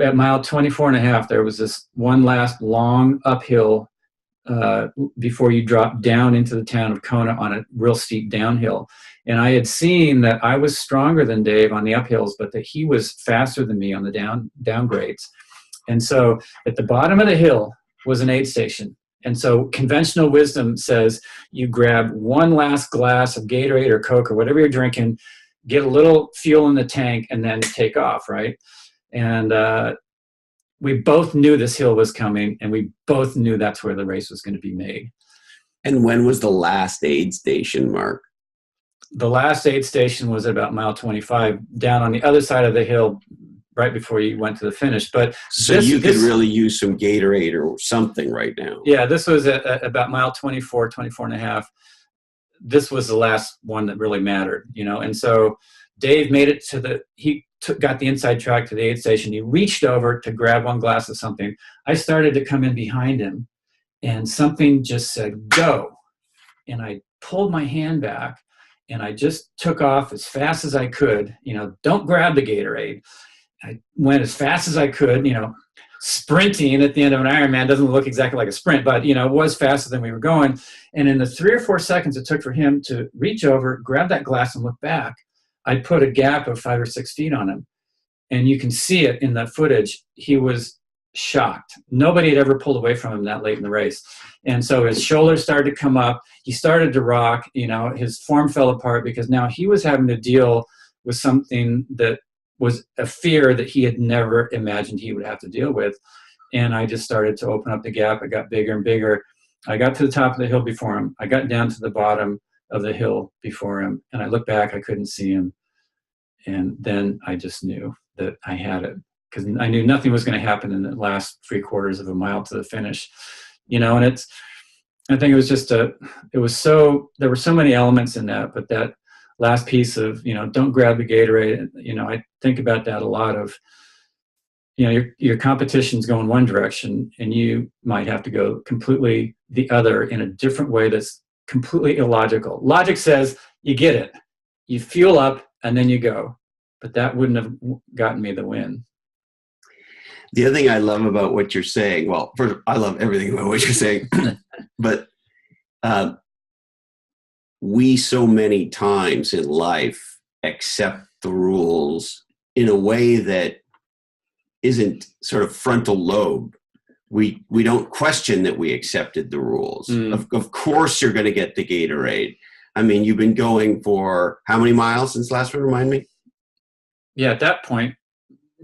at mile 24.5, there was this one last long uphill before you drop down into the town of Kona on a real steep downhill. And I had seen that I was stronger than Dave on the uphills, but that he was faster than me on the downgrades. And so at the bottom of the hill was an aid station. And so conventional wisdom says you grab one last glass of Gatorade or Coke or whatever you're drinking, get a little fuel in the tank, and then take off, right? And we both knew this hill was coming, and we both knew that's where the race was going to be made. And when was the last aid station, Mark? The last aid station was at about mile 25, down on the other side of the hill, right before you went to the finish. But so you could really use some Gatorade or something right now. Yeah, this was at about mile 24 and a half. This was the last one that really mattered, And so Dave made it got the inside track to the aid station. He reached over to grab one glass of something. I started to come in behind him, and something just said, "Go." And I pulled my hand back, and I just took off as fast as I could. Don't grab the Gatorade. I went as fast as I could, sprinting at the end of an Ironman doesn't look exactly like a sprint, but, it was faster than we were going. And in the 3 or 4 seconds it took for him to reach over, grab that glass, and look back, I put a gap of 5 or 6 feet on him. And you can see it in the footage. He was shocked. Nobody had ever pulled away from him that late in the race. And so his shoulders started to come up. He started to rock. His form fell apart because now he was having to deal with something that was a fear that he had never imagined he would have to deal with. And I just started to open up the gap. It got bigger and bigger. I got to the top of the hill before him. I got down to the bottom of the hill before him. And I looked back, I couldn't see him. And then I just knew that I had it, because I knew nothing was going to happen in the last 3/4 of a mile to the finish. And I think it was just there were so many elements in that, but that last piece of, don't grab the Gatorade. I think about that a lot of, your competition's going one direction and you might have to go completely the other in a different way that's completely illogical. Logic says you get it, you fuel up, and then you go. But that wouldn't have gotten me the win. The other thing I love about what you're saying, well, first, I love everything about what you're saying, but we so many times in life accept the rules in a way that isn't sort of frontal lobe. We don't question that we accepted the rules. Of course you're going to get the Gatorade. I mean, you've been going for how many miles since last one? Remind me. Yeah, at that point,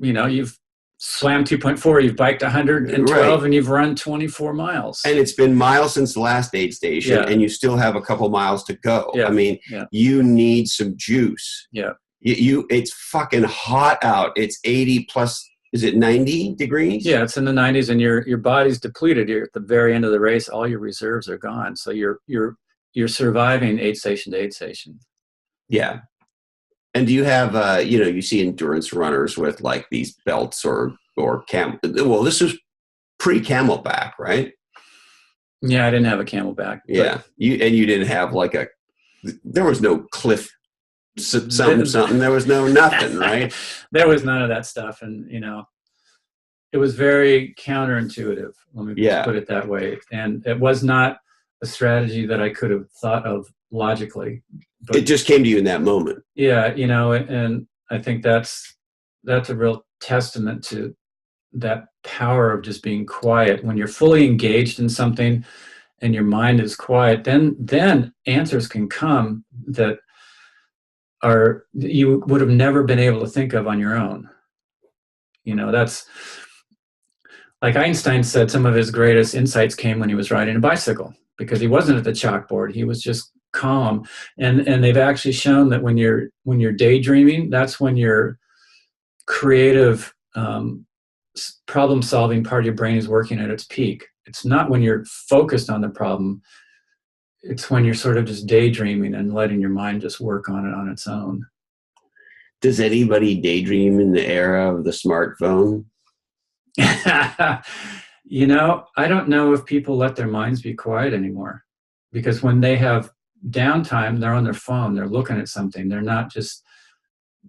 you've swam 2.4, you've biked 112, right, and you've run 24 miles. And it's been miles since the last aid station, and you still have a couple miles to go. Yeah. I mean, you need some juice. Yeah. It's fucking hot out. It's 80 plus, is it 90 degrees? Yeah, it's in the 90s, and your body's depleted. You're at the very end of the race, all your reserves are gone. So you're surviving aid station to aid station. Yeah. And do you have, you see endurance runners with like these belts or camel. Well, this was pre-Camelback, right? Yeah, I didn't have a Camelback. Yeah. You didn't have there was no cliff something. There was no nothing, right? There was none of that stuff. And, it was very counterintuitive. Let me put it that way. And it was not a strategy that I could have thought of logically. But it just came to you in that moment. Yeah, and I think that's a real testament to that power of just being quiet. When you're fully engaged in something and your mind is quiet, then answers can come that you would have never been able to think of on your own. That's like Einstein said, some of his greatest insights came when he was riding a bicycle, because he wasn't at the chalkboard. He was just calm. And they've actually shown that when you're daydreaming, that's when your creative problem solving part of your brain is working at its peak. It's not when you're focused on the problem. It's when you're sort of just daydreaming and letting your mind just work on it on its own. Does anybody daydream in the era of the smartphone? You know, I don't know if people let their minds be quiet anymore, because when they have downtime, they're on their phone, they're looking at something, they're not just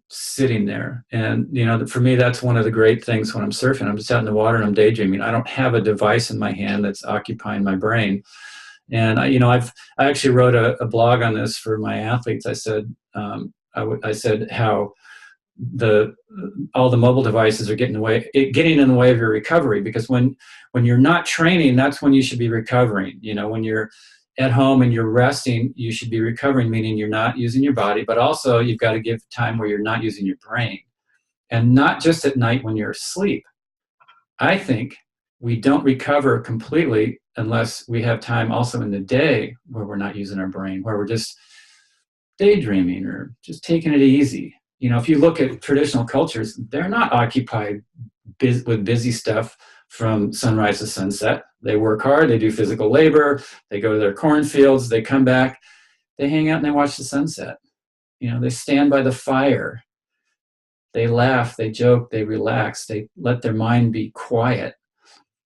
sitting there. And, you know, for me, that's one of the great things when I'm surfing. I'm just out in the water and I'm daydreaming. I don't have a device in my hand that's occupying my brain. And I actually wrote a blog on this for my athletes. I said, I said how all the mobile devices are getting in the way of your recovery, because when you're not training, that's when you should be recovering. You know, when you're at home and you're resting, you should be recovering, meaning you're not using your body, but also you've got to give time where you're not using your brain, and not just at night when you're asleep. I think we don't recover completely unless we have time also in the day where we're not using our brain, where we're just daydreaming or just taking it easy. You know, if you look at traditional cultures, they're not occupied with busy stuff from sunrise to sunset. They work hard, they do physical labor, they go to their cornfields, they come back, they hang out and they watch the sunset. You know, they stand by the fire, they laugh, they joke, they relax, they let their mind be quiet.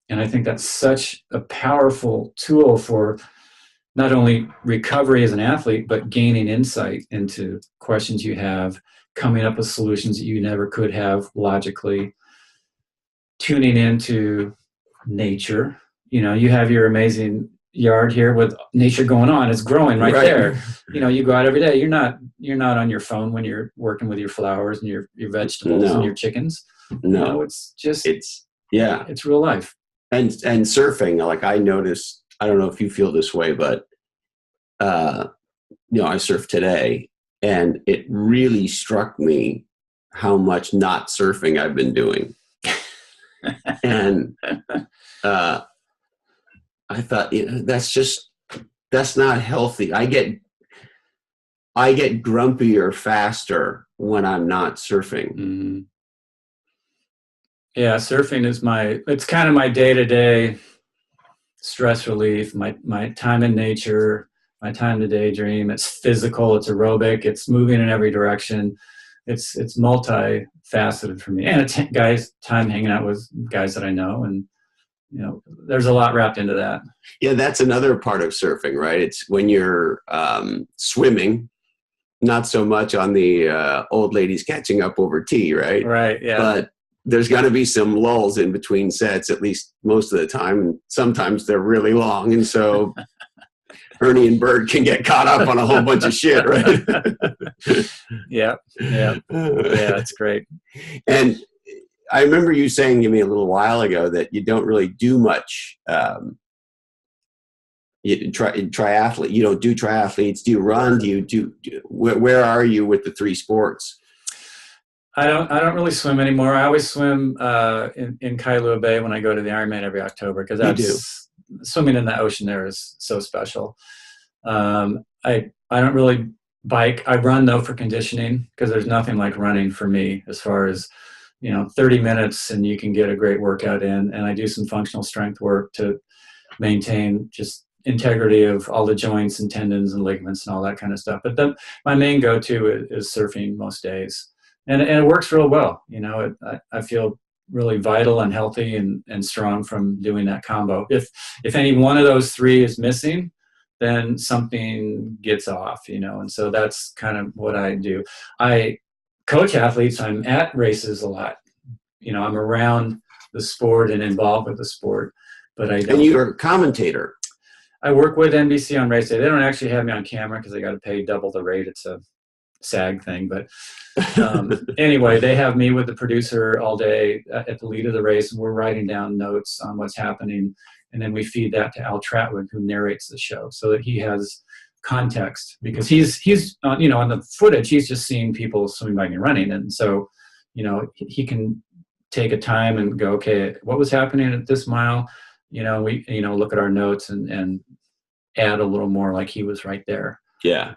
And I think that's such a powerful tool for not only recovery as an athlete, but gaining insight into questions you have, coming up with solutions that you never could have logically, tuning into nature. You know, you have your amazing yard here with nature going on. It's growing right there. You know, you go out every day. You're not on your phone when you're working with your flowers and your vegetables and your chickens. No, you know, it's real life. And surfing, like I noticed, I don't know if you feel this way, but I surf today, and it really struck me how much not surfing I've been doing. And I thought, that's not healthy. I get grumpier faster when I'm not surfing. Mm-hmm. Yeah, surfing is it's kind of my day-to-day stress relief, my time in nature, my time to daydream. It's physical, it's aerobic, it's moving in every direction. It's multifaceted for me. And it's time hanging out with guys that I know, and you know, there's a lot wrapped into that. Yeah, that's another part of surfing, right? It's when you're swimming, not so much on the old ladies catching up over tea, right? Right, yeah. But there's got to be some lulls in between sets, at least most of the time. And sometimes they're really long. And so Ernie and Bert can get caught up on a whole bunch of shit, right? Yeah, it's great. And I remember you saying to me a little while ago that you don't really do much triathlete. You don't do triathletes. Do you run? Where are you with the three sports? I don't really swim anymore. I always swim in Kailua Bay when I go to the Ironman every October, because swimming in the ocean there is so special. I don't really bike. I run though for conditioning, because there's nothing like running for me as far as, 30 minutes and you can get a great workout in. And I do some functional strength work to maintain just integrity of all the joints and tendons and ligaments and all that kind of stuff. But my main go-to is surfing most days. And it works real well. I feel really vital and healthy and strong from doing that combo. If any one of those three is missing, then something gets off, and so that's kind of what I do. I coach athletes. I'm at races a lot. I'm around the sport and involved with the sport, but I don't. And you're a commentator. I work with NBC on race day. They don't actually have me on camera because they got to pay double the rate. It's a SAG thing, but anyway, they have me with the producer all day at the lead of the race, and we're writing down notes on what's happening, and then we feed that to Al Tratwood, who narrates the show, so that he has context, because he's on the footage, he's just seeing people swimming, biking, and running, and so he can take a time and go, okay, what was happening at this mile? We look at our notes and add a little more, like he was right there. Yeah.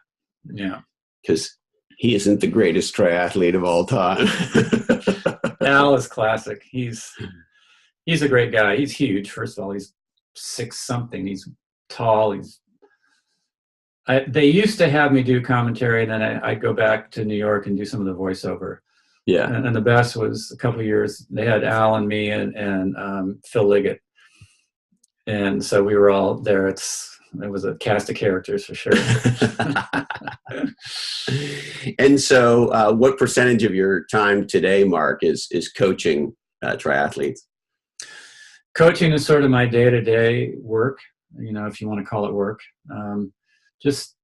Yeah. Because he isn't the greatest triathlete of all time. Al is classic. He's a great guy. He's huge. First of all, he's 6 something. He's tall. They used to have me do commentary, and then I'd go back to New York and do some of the voiceover. Yeah. And the best was a couple of years, they had Al and me and Phil Liggett. And so we were all there. It was a cast of characters for sure. And so what percentage of your time today, Mark, is coaching triathletes? Coaching is sort of my day-to-day work, if you want to call it work. Just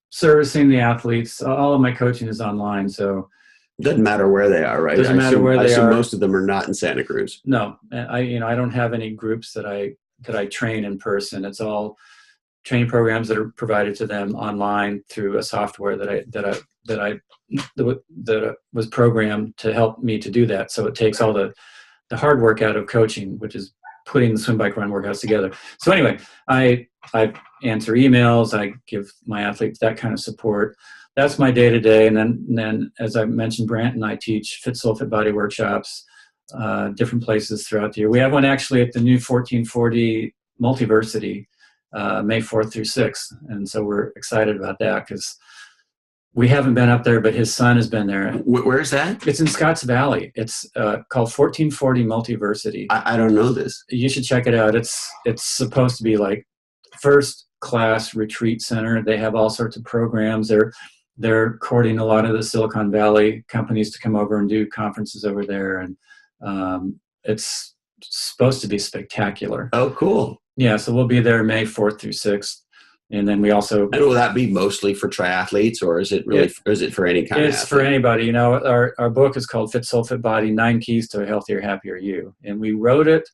servicing the athletes. All of my coaching is online, so it doesn't matter where they are, right? Doesn't matter where they are. I assume most of them are not in Santa Cruz. No, I don't have any groups that I train in person. It's all training programs that are provided to them online through a software that was programmed to help me to do that. So it takes all the hard work out of coaching, which is putting the swim, bike, run workouts together. So anyway, I answer emails. I give my athletes that kind of support. That's my day to day. And then, as I mentioned, Brant and I teach fit soul, fit body workshops, different places throughout the year. We have one actually at the new 1440 Multiversity, May 4th through 6th. And so we're excited about that because we haven't been up there, but his son has been there. Where is that? It's in Scotts Valley. It's called 1440 Multiversity. I don't know this. You should check it out. It's supposed to be like first class retreat center. They have all sorts of programs. They're courting a lot of the Silicon Valley companies to come over and do conferences over there. And it's supposed to be spectacular. Oh, cool. Yeah. So we'll be there May 4th through 6th. And then we also... And will that be mostly for triathletes, or is it really, or is it for any kind of athlete? It's for anybody. Our book is called Fit Soul, Fit Body, 9 Keys to a Healthier, Happier You. And we wrote it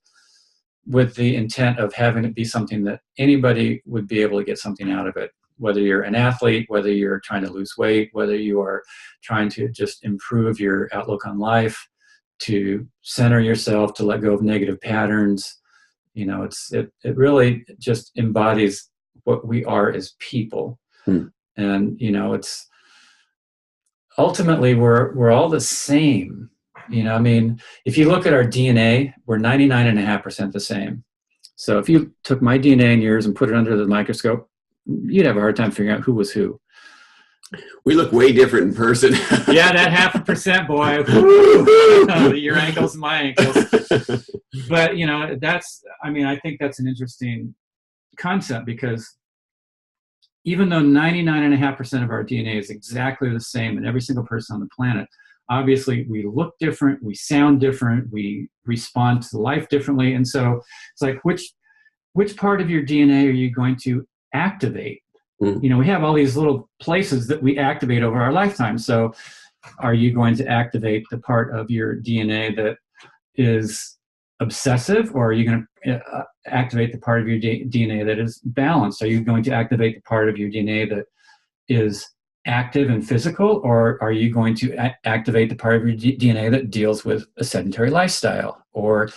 with the intent of having it be something that anybody would be able to get something out of it. Whether you're an athlete, whether you're trying to lose weight, whether you are trying to just improve your outlook on life, to center yourself, to let go of negative patterns. It really just embodies what we are as people. And it's ultimately we're all the same. If you look at our DNA, we're 99.5% the same. So if you took my DNA and yours and put it under the microscope, you'd have a hard time figuring out who was who. We look way different in person. Yeah, that 0.5%, boy. Your ankles and my ankles. But I think that's an interesting concept, because even though 99.5% of our DNA is exactly the same in every single person on the planet, obviously we look different, we sound different, we respond to life differently. And so it's like, which part of your DNA are you going to activate? We have all these little places that we activate over our lifetime. So are you going to activate the part of your DNA that is obsessive, or are you going to activate the part of your DNA that is balanced? Are you going to activate the part of your DNA that is active and physical, or are you going to activate the part of your DNA that deals with a sedentary lifestyle? Or,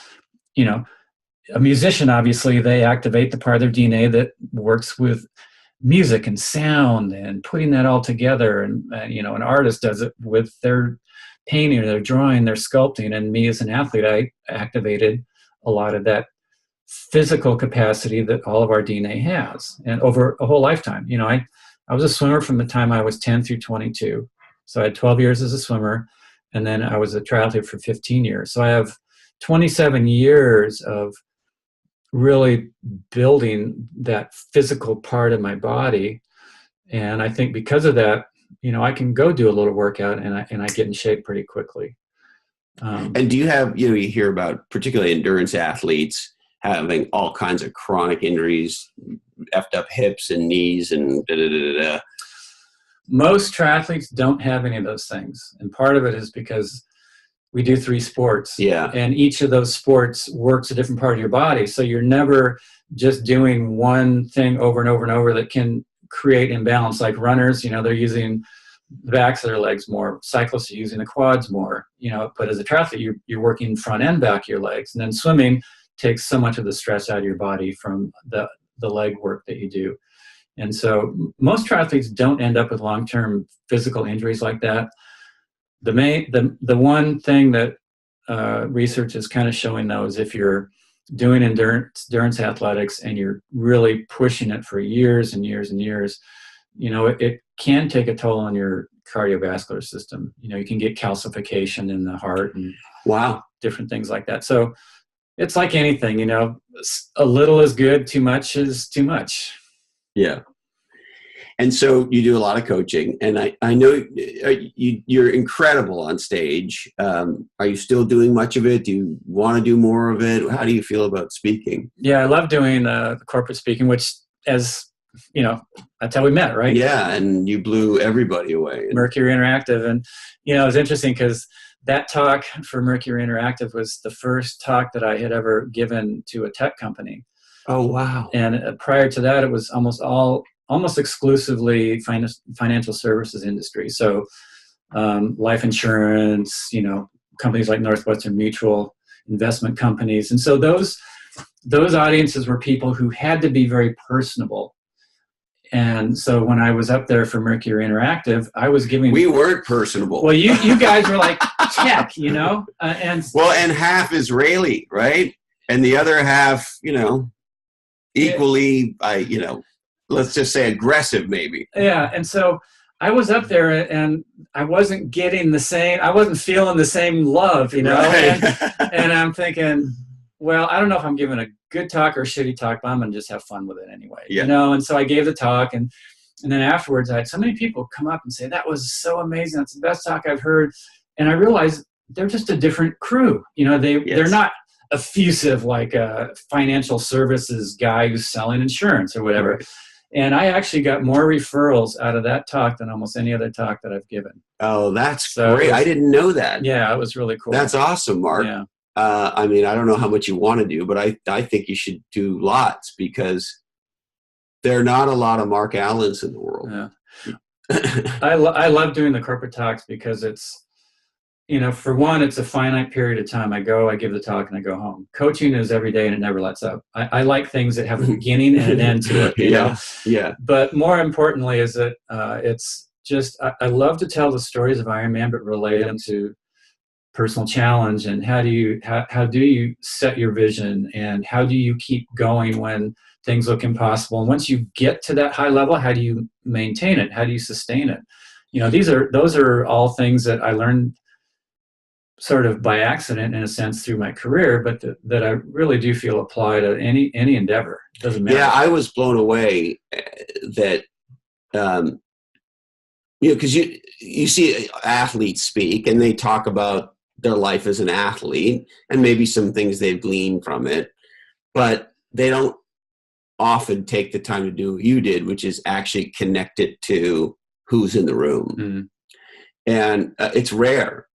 a musician, obviously, they activate the part of their DNA that works with music and sound and putting that all together. And an artist does it with their painting or their drawing, their sculpting. And me as an athlete, I activated a lot of that physical capacity that all of our DNA has, and over a whole lifetime. I was a swimmer from the time I was 10 through 22. So I had 12 years as a swimmer, and then I was a triathlete for 15 years. So I have 27 years of really building that physical part of my body. And I think because of that, I can go do a little workout and I get in shape pretty quickly. And do you have, you hear about particularly endurance athletes having all kinds of chronic injuries, effed up hips and knees and da-da-da-da-da. Most triathletes don't have any of those things. And part of it is because we do 3 sports. Yeah. And each of those sports works a different part of your body. So you're never just doing one thing over and over and over that can create imbalance. Like runners, they're using the backs of their legs more. Cyclists are using the quads more. But as a triathlete, you're working front and back of your legs. And then swimming takes so much of the stress out of your body from the leg work that you do. And so most triathletes don't end up with long-term physical injuries like that. The one thing that research is kind of showing, though, is if you're doing endurance athletics and you're really pushing it for years and years and years, it can take a toll on your cardiovascular system. You can get calcification in the heart and different things like that. So it's like anything, a little is good, too much is too much. Yeah. And so you do a lot of coaching, and I know you're incredible on stage. Are you still doing much of it? Do you want to do more of it? How do you feel about speaking? Yeah, I love doing the corporate speaking, which, as that's how we met, right? Yeah, and you blew everybody away. Mercury Interactive. And, it was interesting because that talk for Mercury Interactive was the first talk that I had ever given to a tech company. Oh, wow. And prior to that, it was almost exclusively financial services industry. So life insurance, companies like Northwestern Mutual, investment companies. And so those audiences were people who had to be very personable. And so when I was up there for Mercury Interactive, I was giving... We weren't personable. Well, you guys were like tech, and half Israeli, right? And the other half, equally, let's just say aggressive, maybe. Yeah, and so I was up there, and I wasn't feeling the same love, Right. and I'm thinking, well, I don't know if I'm giving a good talk or a shitty talk, but I'm going to just have fun with it anyway, And so I gave the talk, and then afterwards I had so many people come up and say, that was so amazing. That's the best talk I've heard. And I realized they're just a different crew. They're not effusive like a financial services guy who's selling insurance or whatever. Right. And I actually got more referrals out of that talk than almost any other talk that I've given. Oh, that's great. I didn't know that. Yeah, it was really cool. That's awesome, Mark. Yeah. I don't know how much you want to do, but I think you should do lots, because there are not a lot of Mark Allens in the world. Yeah. I love doing the corporate talks because it's, for one, it's a finite period of time. I give the talk, and I go home. Coaching is every day, and it never lets up. I like things that have a beginning and an end to it. Yeah. But more importantly is that it's just, I love to tell the stories of Ironman, but relate them to personal challenge, and how do you set your vision, and how do you keep going when things look impossible, and once you get to that high level, how do you maintain it, how do you sustain it? Those are all things that I learned sort of by accident, in a sense, through my career, but that I really do feel apply to any endeavor. It doesn't matter. Yeah, I was blown away that because you see athletes speak, and they talk about their life as an athlete and maybe some things they've gleaned from it, but they don't often take the time to do what you did, which is actually connect it to who's in the room. Mm-hmm. And it's rare.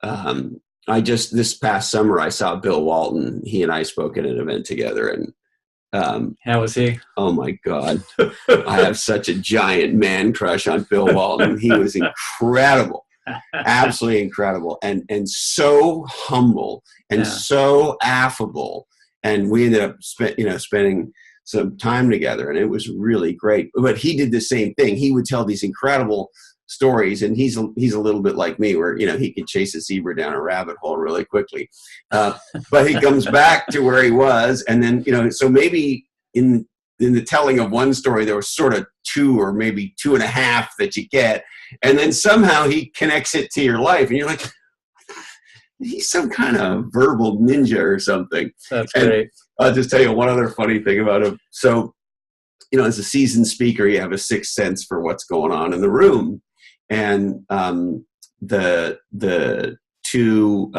This past summer, I saw Bill Walton. He and I spoke at an event together, and how was he? Oh my God. I have such a giant man crush on Bill Walton. He was incredible. Absolutely incredible, and so humble, and so affable, and we ended up spending some time together, and it was really great. But he did the same thing. He would tell these incredible stories, and he's a little bit like me, where he could chase a zebra down a rabbit hole really quickly, but he comes back to where he was, and then so maybe in the telling of one story there was sort of 2 or maybe 2.5 that you get, and then somehow he connects it to your life, and you're like, he's some kind of verbal ninja or something. That's great. I'll just tell you one other funny thing about him. So, as a seasoned speaker, you have a sixth sense for what's going on in the room. And the 2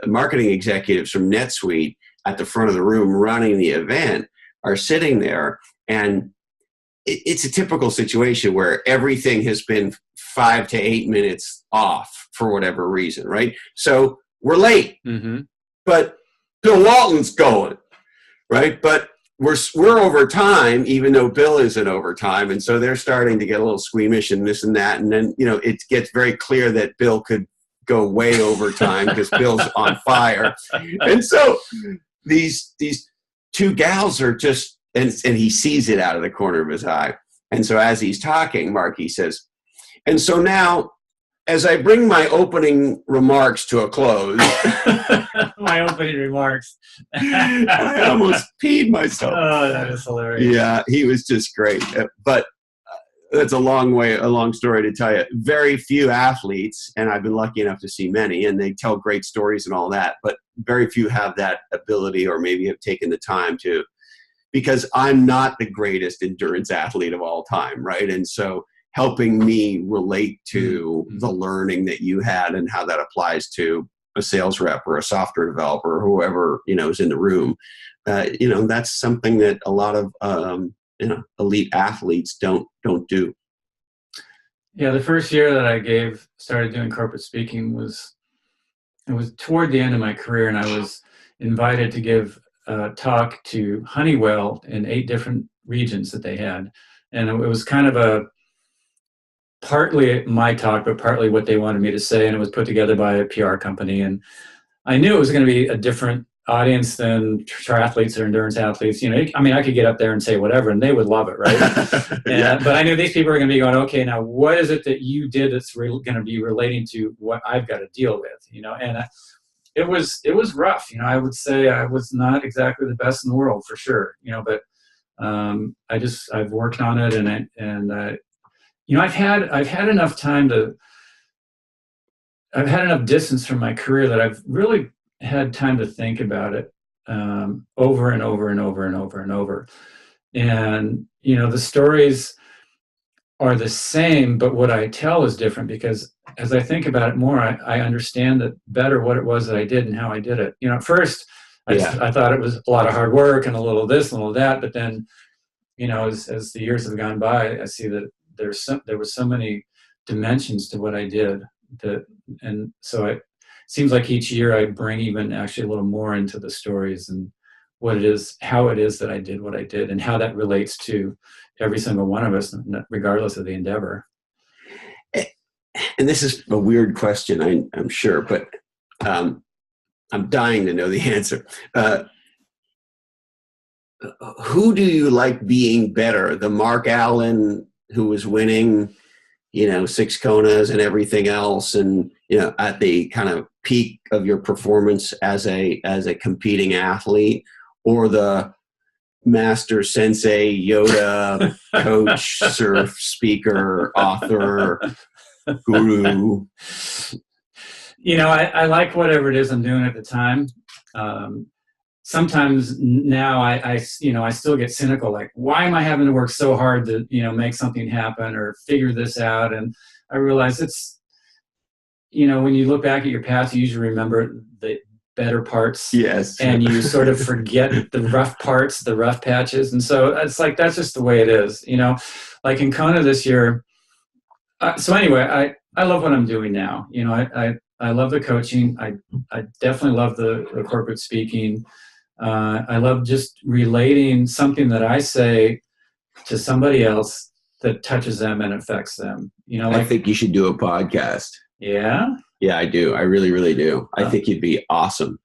marketing executives from NetSuite at the front of the room running the event are sitting there, and it's a typical situation where everything has been 5 to 8 minutes off for whatever reason, right? So we're late, but Bill Walton's going, right? But we're over time, even though Bill isn't over time, and so they're starting to get a little squeamish and this and that, and then it gets very clear that Bill could go way over time because Bill's on fire, and so these 2 gals are just and he sees it out of the corner of his eye. And so as he's talking, Marky says, and so now, as I bring my opening remarks to a close. My opening remarks. I almost peed myself. Oh, that is hilarious. Yeah, he was just great. But that's a long story to tell you. Very few athletes, and I've been lucky enough to see many, and they tell great stories and all that, but very few have that ability or maybe have taken the time to, because I'm not the greatest endurance athlete of all time, right? And so helping me relate to the learning that you had and how that applies to a sales rep or a software developer or whoever, is in the room, that's something that a lot of, elite athletes don't do. Yeah, the first year that I started doing corporate speaking it was toward the end of my career, and I was invited to give a talk to Honeywell in 8 different regions that they had. And it was kind of partly my talk, but partly what they wanted me to say. And it was put together by a PR company. And I knew it was going to be a different audience than triathletes or endurance athletes. I could get up there and say whatever, and they would love it, right? Yeah. But I knew these people are going to be going, okay, now what is it that you did that's going to be relating to what I've got to deal with? And it was rough. I would say I was not exactly the best in the world for sure. But I've worked on it, and I've had enough time I've had enough distance from my career that I've really had time to think about it over and over and over and over and over. And, the stories are the same, but what I tell is different, because as I think about it more, I understand that better what it was that I did and how I did it. At first, I thought it was a lot of hard work and a little this and a little that, but then, as the years have gone by, I see that there were so many dimensions to what I did and so it seems like each year I bring even actually a little more into the stories and what it is, how it is that I did what I did, and how that relates to every single one of us, regardless of the endeavor. And this is a weird question, I'm sure, but I'm dying to know the answer. Who do you like being better? The Mark Allen who was winning, 6 Konas and everything else, and at the kind of peak of your performance as a competing athlete, or the master sensei, Yoda, coach, surf speaker, author, guru? I like whatever it is I'm doing at the time. Sometimes now I still get cynical, like, why am I having to work so hard to, make something happen or figure this out? And I realize it's, when you look back at your past, you usually remember the better parts. Yes. And you sort of forget the rough parts, the rough patches. And so it's like, that's just the way it is, like in Kona this year. So anyway, I love what I'm doing now. I love the coaching. I definitely love the corporate speaking. I love just relating something that I say to somebody else that touches them and affects them. I think you should do a podcast. Yeah? Yeah, I do. I really, really do. I think you'd be awesome.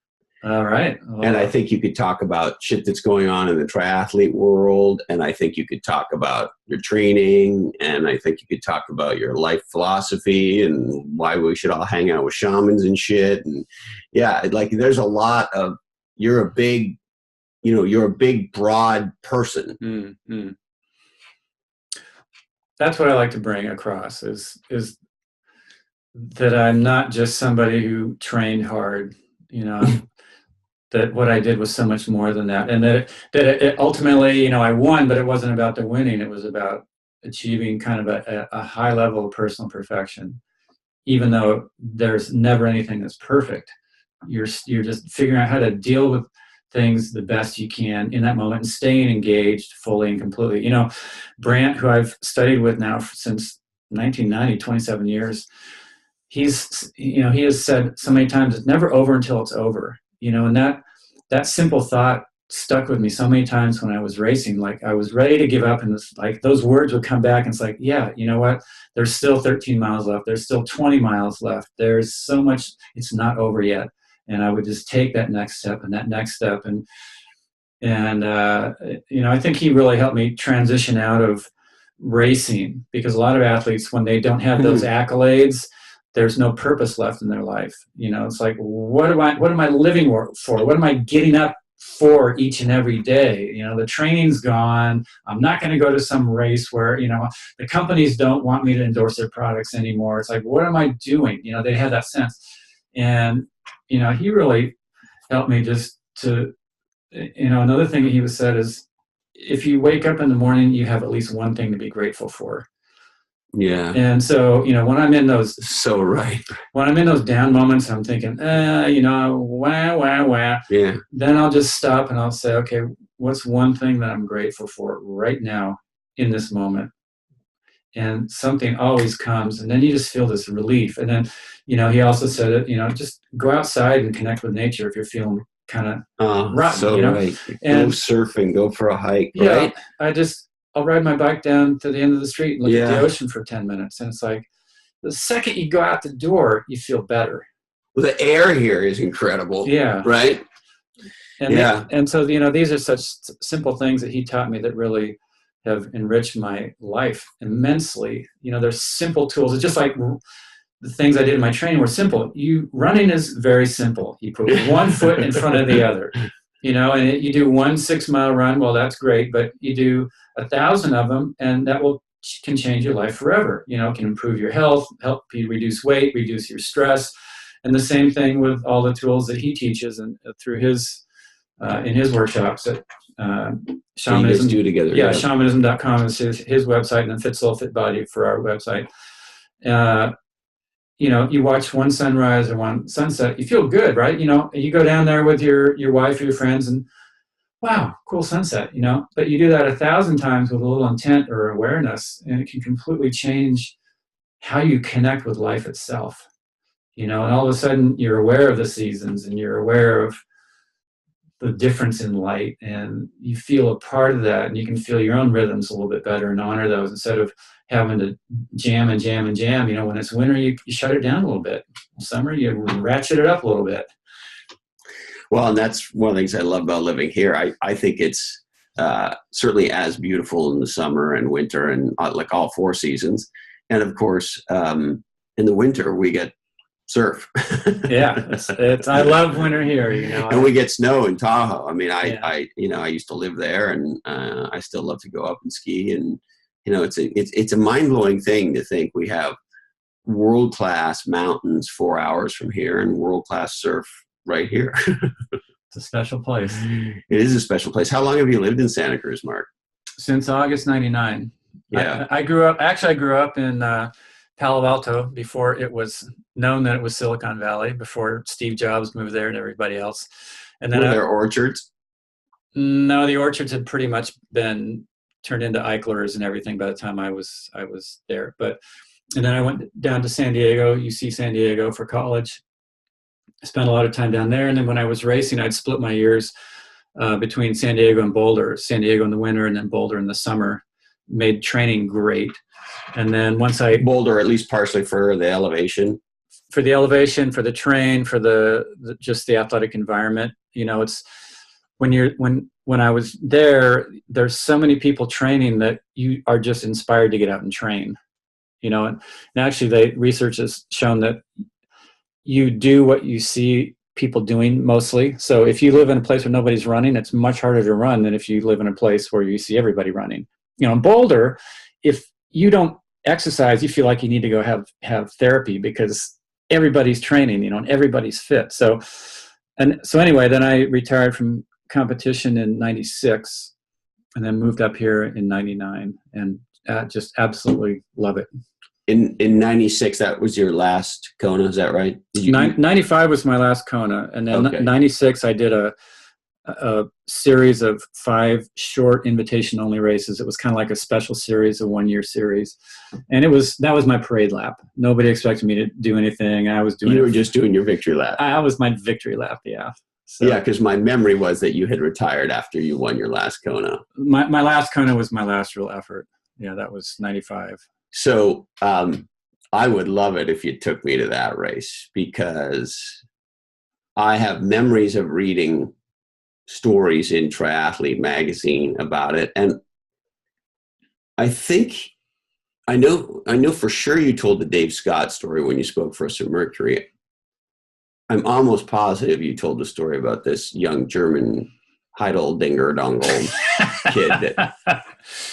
All right. Well, and I think you could talk about shit that's going on in the triathlete world. And I think you could talk about your training. And I think you could talk about your life philosophy and why we should all hang out with shamans and shit. And yeah, like there's a lot of, you're a big, broad person. Mm-hmm. That's what I like to bring across is that I'm not just somebody who trained hard, that what I did was so much more than that. And that it ultimately, I won, but it wasn't about the winning. It was about achieving kind of a high level of personal perfection, even though there's never anything that's perfect. You're just figuring out how to deal with things the best you can in that moment and staying engaged fully and completely. Brant, who I've studied with now since 1990, 27 years, he has said so many times, it's never over until it's over, and that simple thought stuck with me so many times when I was racing. Like I was ready to give up, and it's like those words would come back and it's like, yeah, you know what? There's still 13 miles left. There's still 20 miles left. There's so much, it's not over yet. And I would just take that next step and that next step. And And, I think he really helped me transition out of racing, because a lot of athletes, when they don't have those accolades, there's no purpose left in their life. It's like, what am I living for? What am I getting up for each and every day? The training's gone. I'm not going to go to some race where, the companies don't want me to endorse their products anymore. It's like, what am I doing? They had that sense. And, he really helped me just to, another thing he was said is, if you wake up in the morning, you have at least one thing to be grateful for. Yeah. And so, when I'm in those, so right. When I'm in those down moments, I'm thinking, wah. Yeah. Then I'll just stop and I'll say, okay, what's one thing that I'm grateful for right now in this moment? And something always comes, and then you just feel this relief. And then, he also said it, just go outside and connect with nature if you're feeling kind of rotten. So right. And go surfing, go for a hike. Yeah, right. I'll ride my bike down to the end of the street and look at the ocean for 10 minutes. And it's like, the second you go out the door, you feel better. Well, the air here is incredible. Yeah. Right? And so, these are such simple things that he taught me that really have enriched my life immensely. They're simple tools. It's just like the things I did in my training were simple. Running is very simple. You put one foot in front of the other. And you do 1 6-mile run. Well, that's great, but you do 1,000 of them, and that can change your life forever. It can improve your health, help you reduce weight, reduce your stress, and the same thing with all the tools that he teaches and through his in his workshops at Shamanism. Do together. Yeah, shamanism.com is his website, and then Fit Soul Fit Body for our website. You watch one sunrise or one sunset, you feel good, right? You go down there with your wife or your friends, and wow, cool sunset, But you do that 1,000 times with a little intent or awareness, and it can completely change how you connect with life itself, And all of a sudden, you're aware of the seasons, and you're aware of the difference in light, and you feel a part of that, and you can feel your own rhythms a little bit better and honor those instead of having to jam. When it's winter, you shut it down a little bit. Summer, you ratchet it up a little bit. Well, and that's one of the things I love about living here. I think it's certainly as beautiful in the summer and winter and like all 4 seasons. And of course, in the winter, we get surf. Yeah, I love winter here. And we get snow in Tahoe. I mean, I used to live there, and I still love to go up and ski. And it's a mind-blowing thing to think we have world-class mountains 4 hours from here and world-class surf right here. It's a special place. It is a special place. How long have you lived in Santa Cruz, Mark? Since August 99. Yeah. I grew up in Palo Alto before it was known that it was Silicon Valley, before Steve Jobs moved there and everybody else. And then were there orchards? No, the orchards had pretty much been turned into Eichlers and everything by the time I was there. And then I went down to San Diego, UC San Diego, for college. I spent a lot of time down there. And then when I was racing, I'd split my years between San Diego and Boulder. San Diego in the winter and then Boulder in the summer. Made training great. And then once Boulder, at least partially for the elevation. For the elevation, for the terrain, for the just the athletic environment. It's when I was there, there's so many people training that you are just inspired to get out and train. And actually research has shown that you do what you see people doing mostly. So if you live in a place where nobody's running, it's much harder to run than if you live in a place where you see everybody running. In Boulder, if you don't exercise, you feel like you need to go have therapy because everybody's training, and everybody's fit. So anyway, then I retired from competition in 96 and then moved up here in 99 and just absolutely love it. In 96, that was your last Kona, is that right? 95 was my last Kona. And then 96, I did a series of 5 short invitation-only races. It was kind of like a special series, a 1-year series. And that was my parade lap. Nobody expected me to do anything. You were just doing your victory lap. I was my victory lap, yeah. So, yeah, because my memory was that you had retired after you won your last Kona. My last Kona was my last real effort. Yeah, that was 95. So I would love it if you took me to that race, because I have memories of reading stories in Triathlete magazine about it. And I think, I know for sure you told the Dave Scott story when you spoke for us at Mercury. I'm almost positive you told the story about this young German Heideldinger Dongle kid that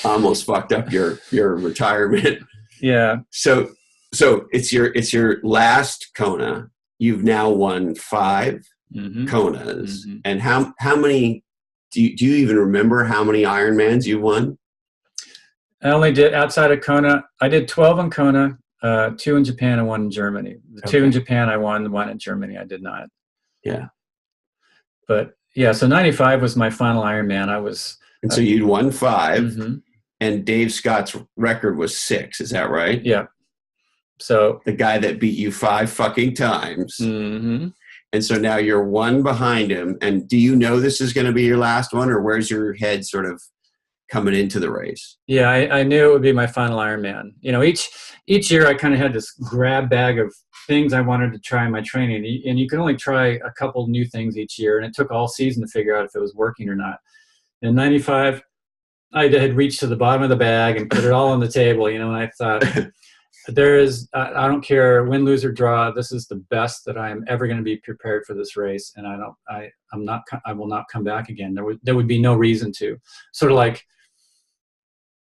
almost fucked up your retirement. Yeah. So it's your last Kona. You've now won 5 Konas. And how many do you even remember how many Ironmans you won? I only did, outside of Kona, I did 12 in Kona, 2 in Japan and 1 in Germany. The 2 in Japan I won, the 1 in Germany I did not. Yeah. But yeah, so 95 was my final Ironman. And so you'd won 5, and Dave Scott's record was 6. Is that right? Yeah. So the guy that beat you 5 fucking times. And so now you're 1 behind him. And do you know this is going to be your last one, or where's your head sort of coming into the race? Yeah, I knew it would be my final Ironman. You know, each year I kind of had this grab bag of things I wanted to try in my training, and you can only try a couple new things each year, and it took all season to figure out if it was working or not. In 95, I had reached to the bottom of the bag and put it all on the table, you know, and I thought, I don't care, win, lose, or draw, this is the best that I am ever going to be prepared for this race, and I will not come back again. There would be no reason to. Sort of like,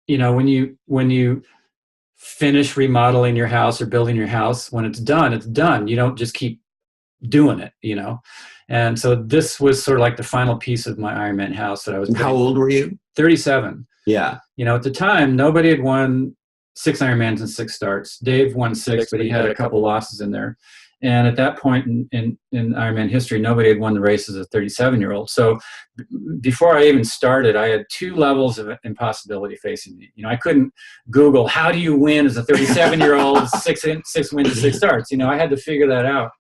you know, when you finish remodeling your house or building your house, when it's done, it's done. You don't just keep doing it, you know. And so this was sort of like the final piece of my Ironman house that I was. How old were you? 37. Yeah. You know, at the time, nobody had won 6 Ironmans and 6 starts. Dave won 6, but he had a couple losses in there. And at that point in Ironman history, nobody had won the race as a 37-year-old. So before I even started, I had 2 levels of impossibility facing me. You know, I couldn't Google, how do you win as a 37-year-old, 6 wins and 6 starts? You know, I had to figure that out.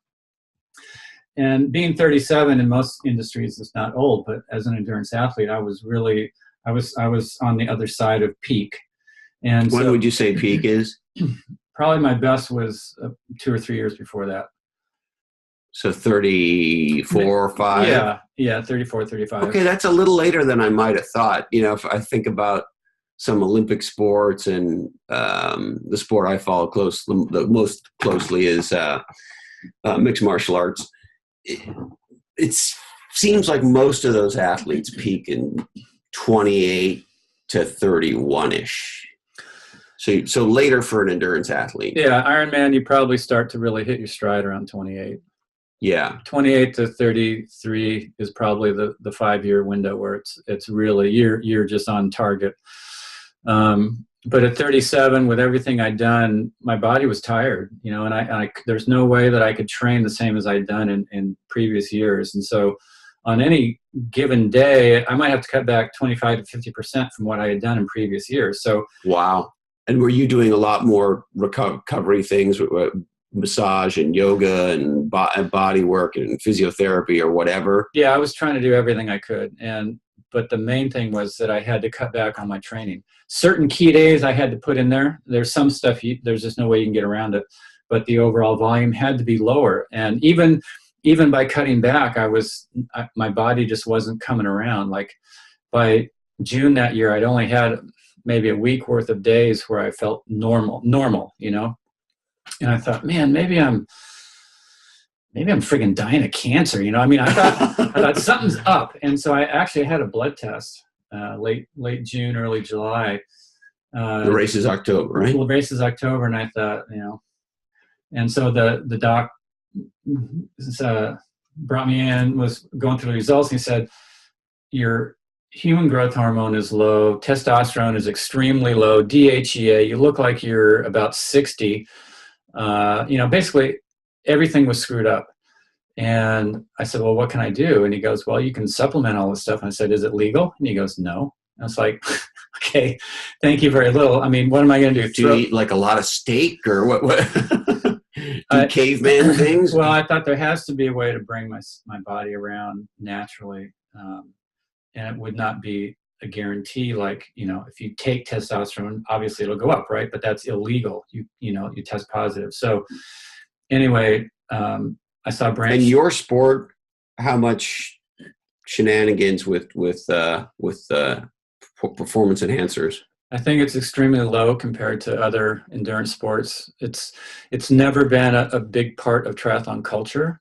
And being 37 in most industries is not old, but as an endurance athlete, I was on the other side of peak. And when would you say peak is? Probably my best was 2 or 3 years before that. So 34 or 5? Yeah, 34, 35. Okay, that's a little later than I might have thought. You know, if I think about some Olympic sports and the sport I follow the most closely is mixed martial arts. It seems like most of those athletes peak in 28 to 31-ish. So later for an endurance athlete. Yeah, Ironman, you probably start to really hit your stride around 28. Yeah. 28 to 33 is probably the 5-year window where it's really, you're just on target. But at 37, with everything I'd done, my body was tired, you know, and I there's no way that I could train the same as I'd done in previous years. And so on any given day, I might have to cut back 25 to 50% from what I had done in previous years. So wow. And were you doing a lot more recovery things, massage and yoga and body work and physiotherapy or whatever? Yeah, I was trying to do everything I could. But the main thing was that I had to cut back on my training. Certain key days I had to put in there. There's some stuff, there's just no way you can get around it. But the overall volume had to be lower. And even by cutting back, my body just wasn't coming around. Like by June that year, I'd only had maybe a week worth of days where I felt normal, you know? And I thought, man, maybe I'm friggin' dying of cancer, you know? I mean, I thought something's up. And so I actually had a blood test late June, early July. The race is October, right? The race is October, and I thought, you know, and so the doc brought me in, was going through the results, and he said, your human growth hormone is low, testosterone is extremely low, DHEA, you look like you're about 60. You know, basically everything was screwed up. And I said, well, what can I do? And he goes, well, you can supplement all this stuff. And I said, is it legal? And he goes, no. And I was like, okay, thank you very little. I mean, what am I going to do? Do you eat like a lot of steak or what? Do caveman things? Well, I thought there has to be a way to bring my body around naturally. And it would not be a guarantee. Like, you know, if you take testosterone, obviously it'll go up, right? But that's illegal. You know, you test positive. So anyway, I saw branch. In your sport, how much shenanigans with performance enhancers? I think it's extremely low compared to other endurance sports. It's never been a big part of triathlon culture.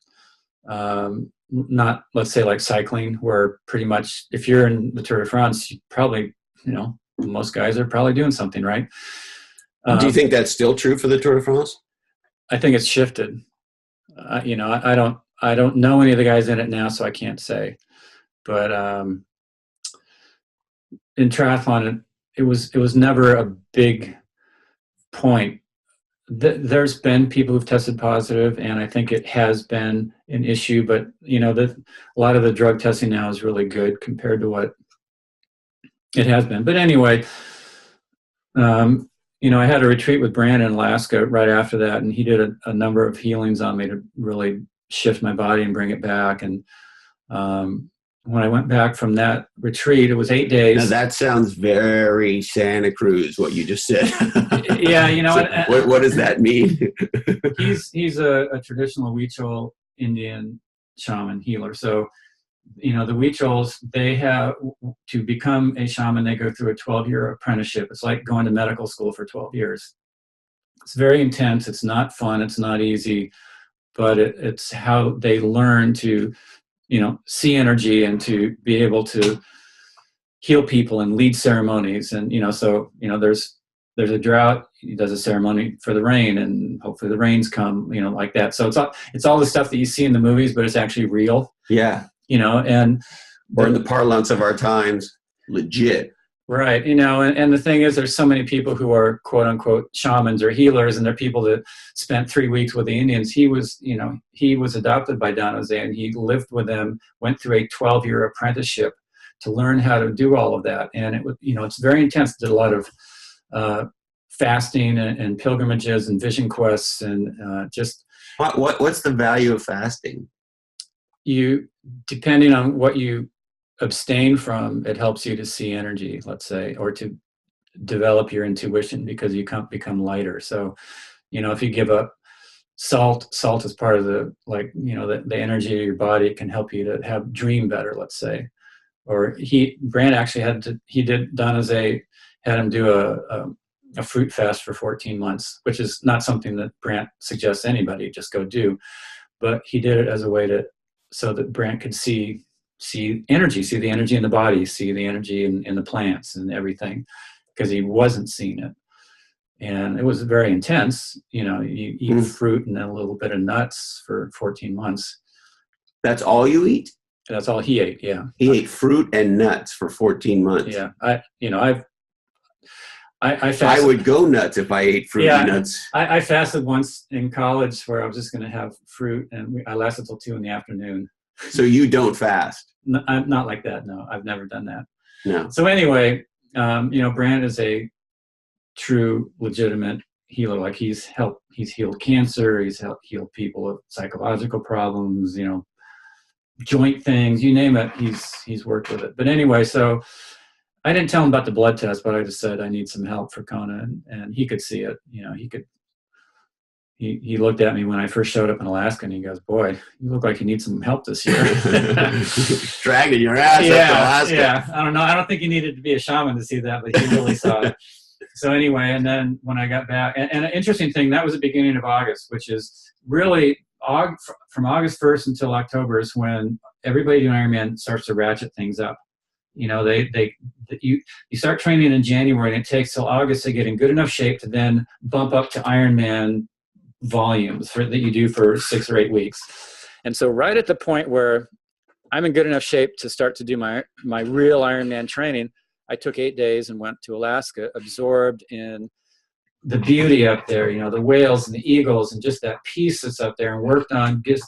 Not, let's say, like cycling, where pretty much if you're in the Tour de France, you probably, most guys are probably doing something, right? Do you think that's still true for the Tour de France? I think it's shifted. I don't know any of the guys in it now, so I can't say. But in triathlon, it was never a big point. There's been people who've tested positive, and I think it has been an issue. But a lot of the drug testing now is really good compared to what it has been. But anyway, I had a retreat with Brandon in Alaska right after that, and he did a number of healings on me to really shift my body and bring it back. And when I went back from that retreat, it was 8 days. Now that sounds very Santa Cruz, what you just said. Yeah, so what does that mean? He's a traditional Huichol Indian shaman healer. So, the Huichols, they have to become a shaman, they go through a 12-year apprenticeship. It's like going to medical school for 12 years. It's very intense. It's not fun. It's not easy, but it's how they learn to see energy and to be able to heal people and lead ceremonies. And, there's a drought, he does a ceremony for the rain, and hopefully the rains come, like that. So it's all the stuff that you see in the movies, but it's actually real. Yeah. And or in the parlance of our times, legit. Right. And the thing is, there's so many people who are quote unquote shamans or healers, and they're people that spent 3 weeks with the Indians. He was adopted by Don Jose, and he lived with them, went through a 12-year apprenticeship to learn how to do all of that. And it's very intense. Did a lot of fasting and pilgrimages and vision quests and just. What's the value of fasting? Depending on what you abstain from, it helps you to see energy, let's say, or to develop your intuition, because you can't become lighter. So, if you give up salt is part of the the energy of your body. It can help you to dream better, let's say. Or Brand actually Don Jose had him do a fruit fast for 14 months, which is not something that Brant suggests anybody just go do, but he did it as a way so that Brant could see energy, see the energy in the body, see the energy in the plants and everything, because he wasn't seeing it. And it was very intense. You eat fruit and then a little bit of nuts for 14 months. That's all you eat? That's all he ate, yeah. He ate fruit and nuts for 14 months. Yeah. I fasted. I would go nuts if I ate fruit and nuts. I fasted once in college where I was just going to have fruit, and I lasted till 2 p.m. So you don't fast? No, I'm not like that. No, I've never done that. No. So anyway, Brand is a true, legitimate healer. Like he's healed cancer. He's healed people with psychological problems. Joint things, you name it. He's worked with it. But anyway, so I didn't tell him about the blood test, but I just said I need some help for Kona, and he could see it. He looked at me when I first showed up in Alaska, and he goes, "Boy, you look like you need some help this year." Dragging your ass up to Alaska. Yeah, I don't know. I don't think you needed to be a shaman to see that, but he really saw it. So anyway, and then when I got back, and an interesting thing, that was the beginning of August, which is really from August 1st until October is when everybody doing Ironman starts to ratchet things up. You start training in January, and it takes till August to get in good enough shape to then bump up to Ironman volumes that you do for 6 or 8 weeks. And so right at the point where I'm in good enough shape to start to do my real Ironman training, I took 8 days and went to Alaska, absorbed in the beauty up there, the whales and the eagles and just that peace that's up there, and worked on just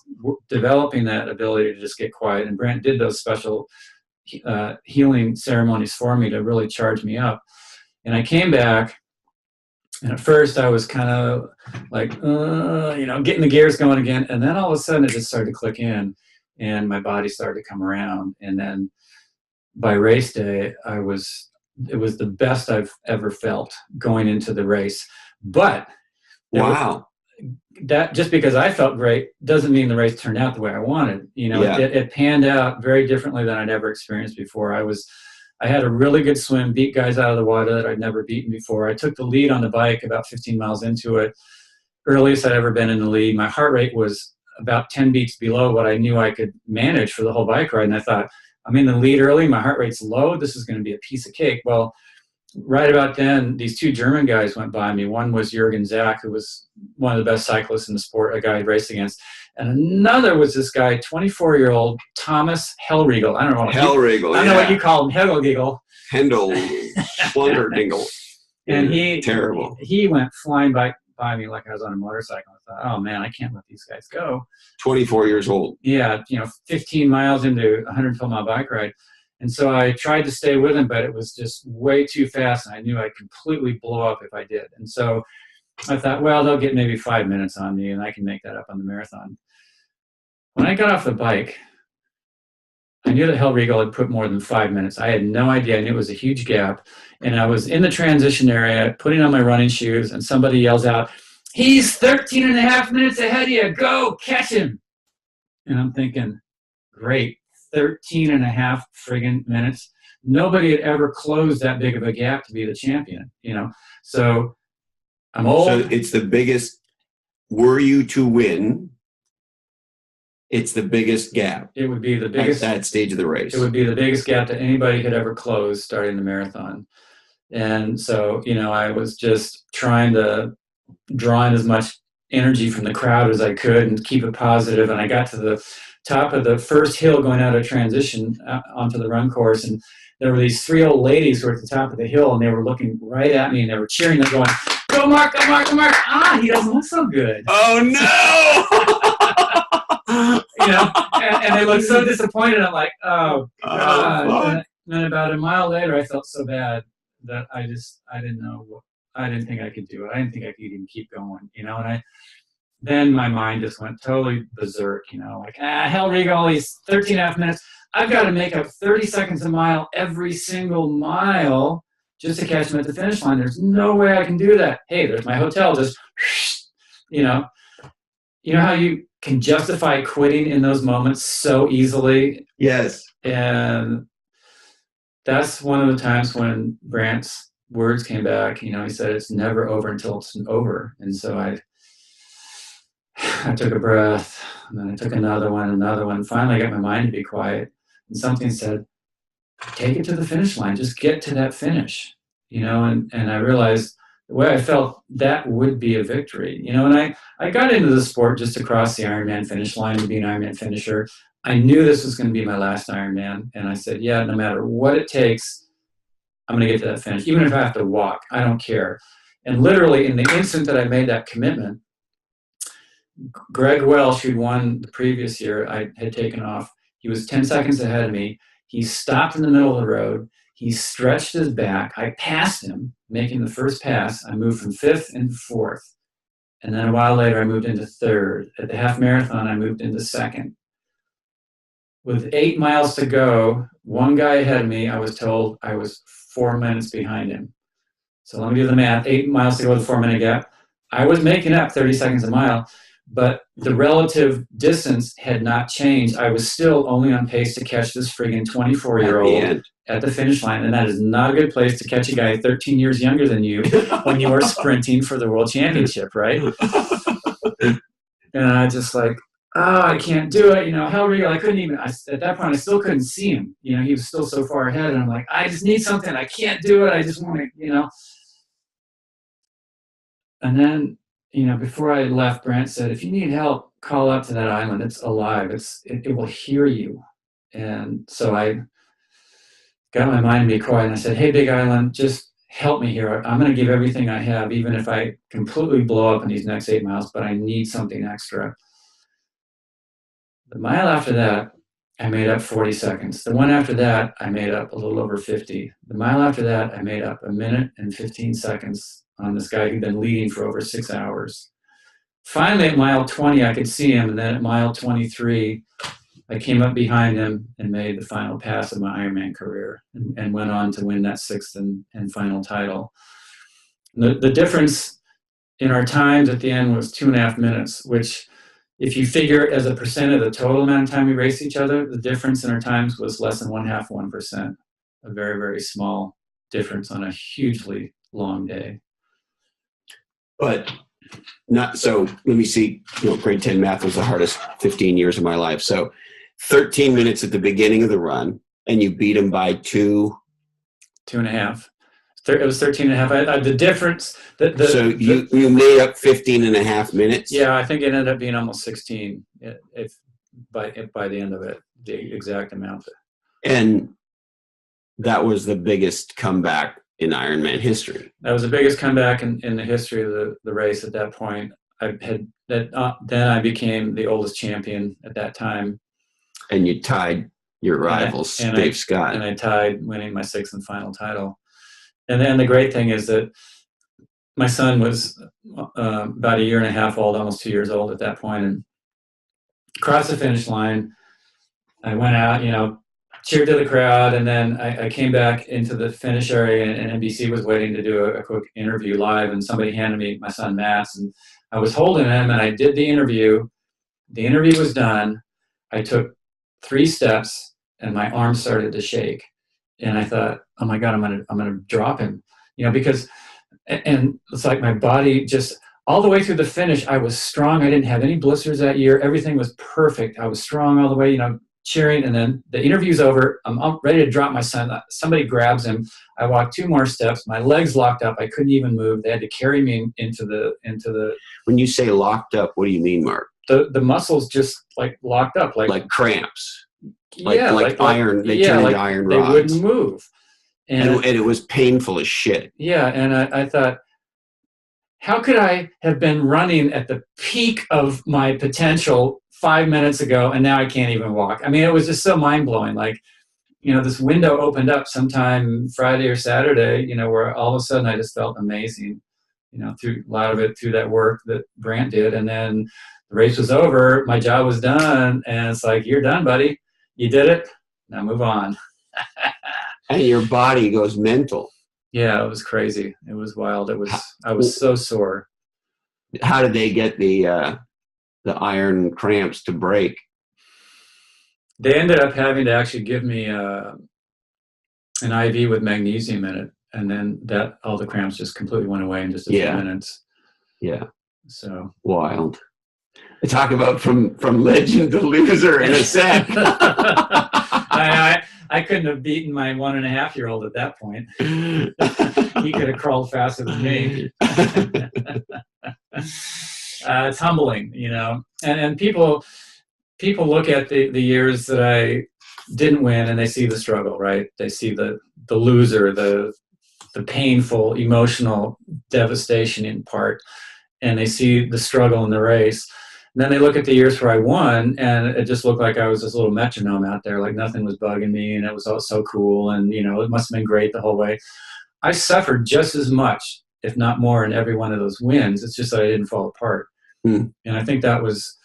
developing that ability to just get quiet. And Brant did those special healing ceremonies for me to really charge me up. And I came back, and at first I was kind of like, getting the gears going again. And then all of a sudden it just started to click in, and my body started to come around. And then by race day, it was the best I've ever felt going into the race. But wow, that just because I felt great doesn't mean the race turned out the way I wanted. You know, Yeah. it panned out very differently than I'd ever experienced before. I had a really good swim, beat guys out of the water that I'd never beaten before. I took the lead on the bike about 15 miles into it, earliest I'd ever been in the lead. My heart rate was about 10 beats below what I knew I could manage for the whole bike ride. And I thought, I'm in the lead early, my heart rate's low, this is going to be a piece of cake. Well, right about then, these two German guys went by me. One was Jürgen Zach, who was one of the best cyclists in the sport, a guy I'd raced against. And another was this guy, 24-year-old Thomas Hellriegel. I don't know what you call him, Hellriegel. Hendel, Schlungerdingle. And he terrible. He went flying by me like I was on a motorcycle. I thought, oh man, I can't let these guys go. 24 years old. Yeah, 15 miles into a 112-mile bike ride. And so I tried to stay with him, but it was just way too fast, and I knew I'd completely blow up if I did. And so I thought, well, they'll get maybe 5 minutes on me, and I can make that up on the marathon. When I got off the bike, I knew that Hellriegel had put more than 5 minutes. I had no idea. I knew it was a huge gap. And I was in the transition area, putting on my running shoes, and somebody yells out, "He's 13 and a half minutes ahead of you. Go catch him." And I'm thinking, great, 13 and a half friggin' minutes. Nobody had ever closed that big of a gap to be the champion, So I'm old. So it's the biggest, were you to win, it's the biggest gap. It would be the biggest at that stage of the race. It would be the biggest gap that anybody could ever close starting the marathon. And so, I was just trying to draw in as much energy from the crowd as I could and keep it positive. And I got to the top of the first hill going out of transition onto the run course. And there were these three old ladies who were at the top of the hill, and they were looking right at me, and they were cheering. They're going, "Go Mark, go Mark, go Mark." Ah, he doesn't look so good. Oh no. And they looked so disappointed. I'm like, oh God. And then about a mile later, I felt so bad that I didn't know. I didn't think I could do it. I didn't think I could even keep going, and then my mind just went totally berserk, Hellriegel, he's 13 and a half minutes. I've got to make up 30 seconds a mile every single mile just to catch him at the finish line. There's no way I can do that. Hey, there's my hotel. Just, you know how you can justify quitting in those moments so easily? Yes. And that's one of the times when Brant's words came back. He said, "It's never over until it's over." And so I took a breath, and then I took another one. Finally, I got my mind to be quiet, and something said, "Take it to the finish line. Just get to that finish." And I realized the way I felt, that would be a victory. And I got into the sport just to cross the Ironman finish line, to be an Ironman finisher. I knew this was going to be my last Ironman, and I said, yeah, no matter what it takes, I'm going to get to that finish. Even if I have to walk, I don't care. And literally, in the instant that I made that commitment, Greg Welsh, who'd won the previous year, I had taken off. He was 10 seconds ahead of me. He stopped in the middle of the road. He stretched his back. I passed him, making the first pass. I moved from fifth into fourth. And then a while later, I moved into third. At the half marathon, I moved into second. With 8 miles to go, one guy ahead of me, I was told I was 4 minutes behind him. So let me do the math. 8 miles to go with a 4-minute gap. I was making up 30 seconds a mile, but the relative distance had not changed. I was still only on pace to catch this friggin' 24-year-old at the finish line, and that is not a good place to catch a guy 13 years younger than you when you are sprinting for the world championship, right? And I just like, I can't do it. Hellriegel, I couldn't even, at that point, I still couldn't see him. He was still so far ahead, and I'm like, I just need something. I can't do it. I just want to, And then, before I left, Brant said, if you need help, call up to that island. It's alive. It will hear you. And so I got my mind to be quiet, and I said, hey, Big Island, just help me here. I'm going to give everything I have, even if I completely blow up in these next 8 miles, but I need something extra. The mile after that, I made up 40 seconds. The one after that, I made up a little over 50. The mile after that, I made up 1 minute and 15 seconds on this guy who'd been leading for over 6 hours. Finally, at mile 20, I could see him, and then at mile 23, I came up behind him and made the final pass of my Ironman career, and went on to win that sixth and final title. The difference in our times at the end was 2.5 minutes, which if you figure as a percent of the total amount of time we raced each other, the difference in our times was less than 1/2%. A very, very small difference on a hugely long day. But not so. Let me see. Grade 10 math was the hardest 15 years of my life. So 13 minutes at the beginning of the run, and you beat him by 2.5. It was 13.5. The difference. So you made up 15.5 minutes? Yeah, I think it ended up being almost 16 if by the end of it, the exact amount. And that was the biggest comeback in Ironman history. That was the biggest comeback in the history of the race at that point. Then I became the oldest champion at that time. And you tied your rival, Dave Scott. And I tied winning my 6th and final title. And then the great thing is that my son was about 1.5 years old, almost 2 years old at that point, and across the finish line, I went out, cheered to the crowd, and then I came back into the finish area, and NBC was waiting to do a quick interview live, and somebody handed me my son Matt's, and I was holding him, and I did the interview. The interview was done. I took 3 steps, and my arm started to shake. And I thought, oh my God, I'm gonna drop him, because, and it's like my body just all the way through the finish, I was strong. I didn't have any blisters that year. Everything was perfect. I was strong all the way, cheering. And then the interview's over. I'm ready to drop my son. Somebody grabs him. I walked 2 more steps. My legs locked up. I couldn't even move. They had to carry me into the. When you say locked up, what do you mean, Mark? The muscles just like locked up, like cramps. Like iron. They turned into iron rods. They wouldn't move. And it was painful as shit. Yeah, and I thought, how could I have been running at the peak of my potential 5 minutes ago, and now I can't even walk? I mean, it was just so mind-blowing. Like, this window opened up sometime Friday or Saturday, where all of a sudden I just felt amazing, through a lot of it, through that work that Grant did. And then the race was over, my job was done, and it's like, you're done, buddy. You did it. Now move on. And your body goes mental. Yeah, it was crazy. It was wild. I was so sore. How did they get the iron cramps to break? They ended up having to actually give me an IV with magnesium in it, and then all the cramps just completely went away in just a few minutes. Yeah. So wild. Talk about from legend to loser in a sec. I couldn't have beaten my 1.5-year-old at that point. He could have crawled faster than me. It's humbling, and people look at the years that I didn't win, and they see the struggle, right? They see the loser, the painful, emotional devastation in part, and they see the struggle in the race. And then they look at the years where I won, and it just looked like I was this little metronome out there, like nothing was bugging me, and it was all so cool, and it must have been great the whole way. I suffered just as much, if not more, in every one of those wins. It's just that I didn't fall apart. And I think that's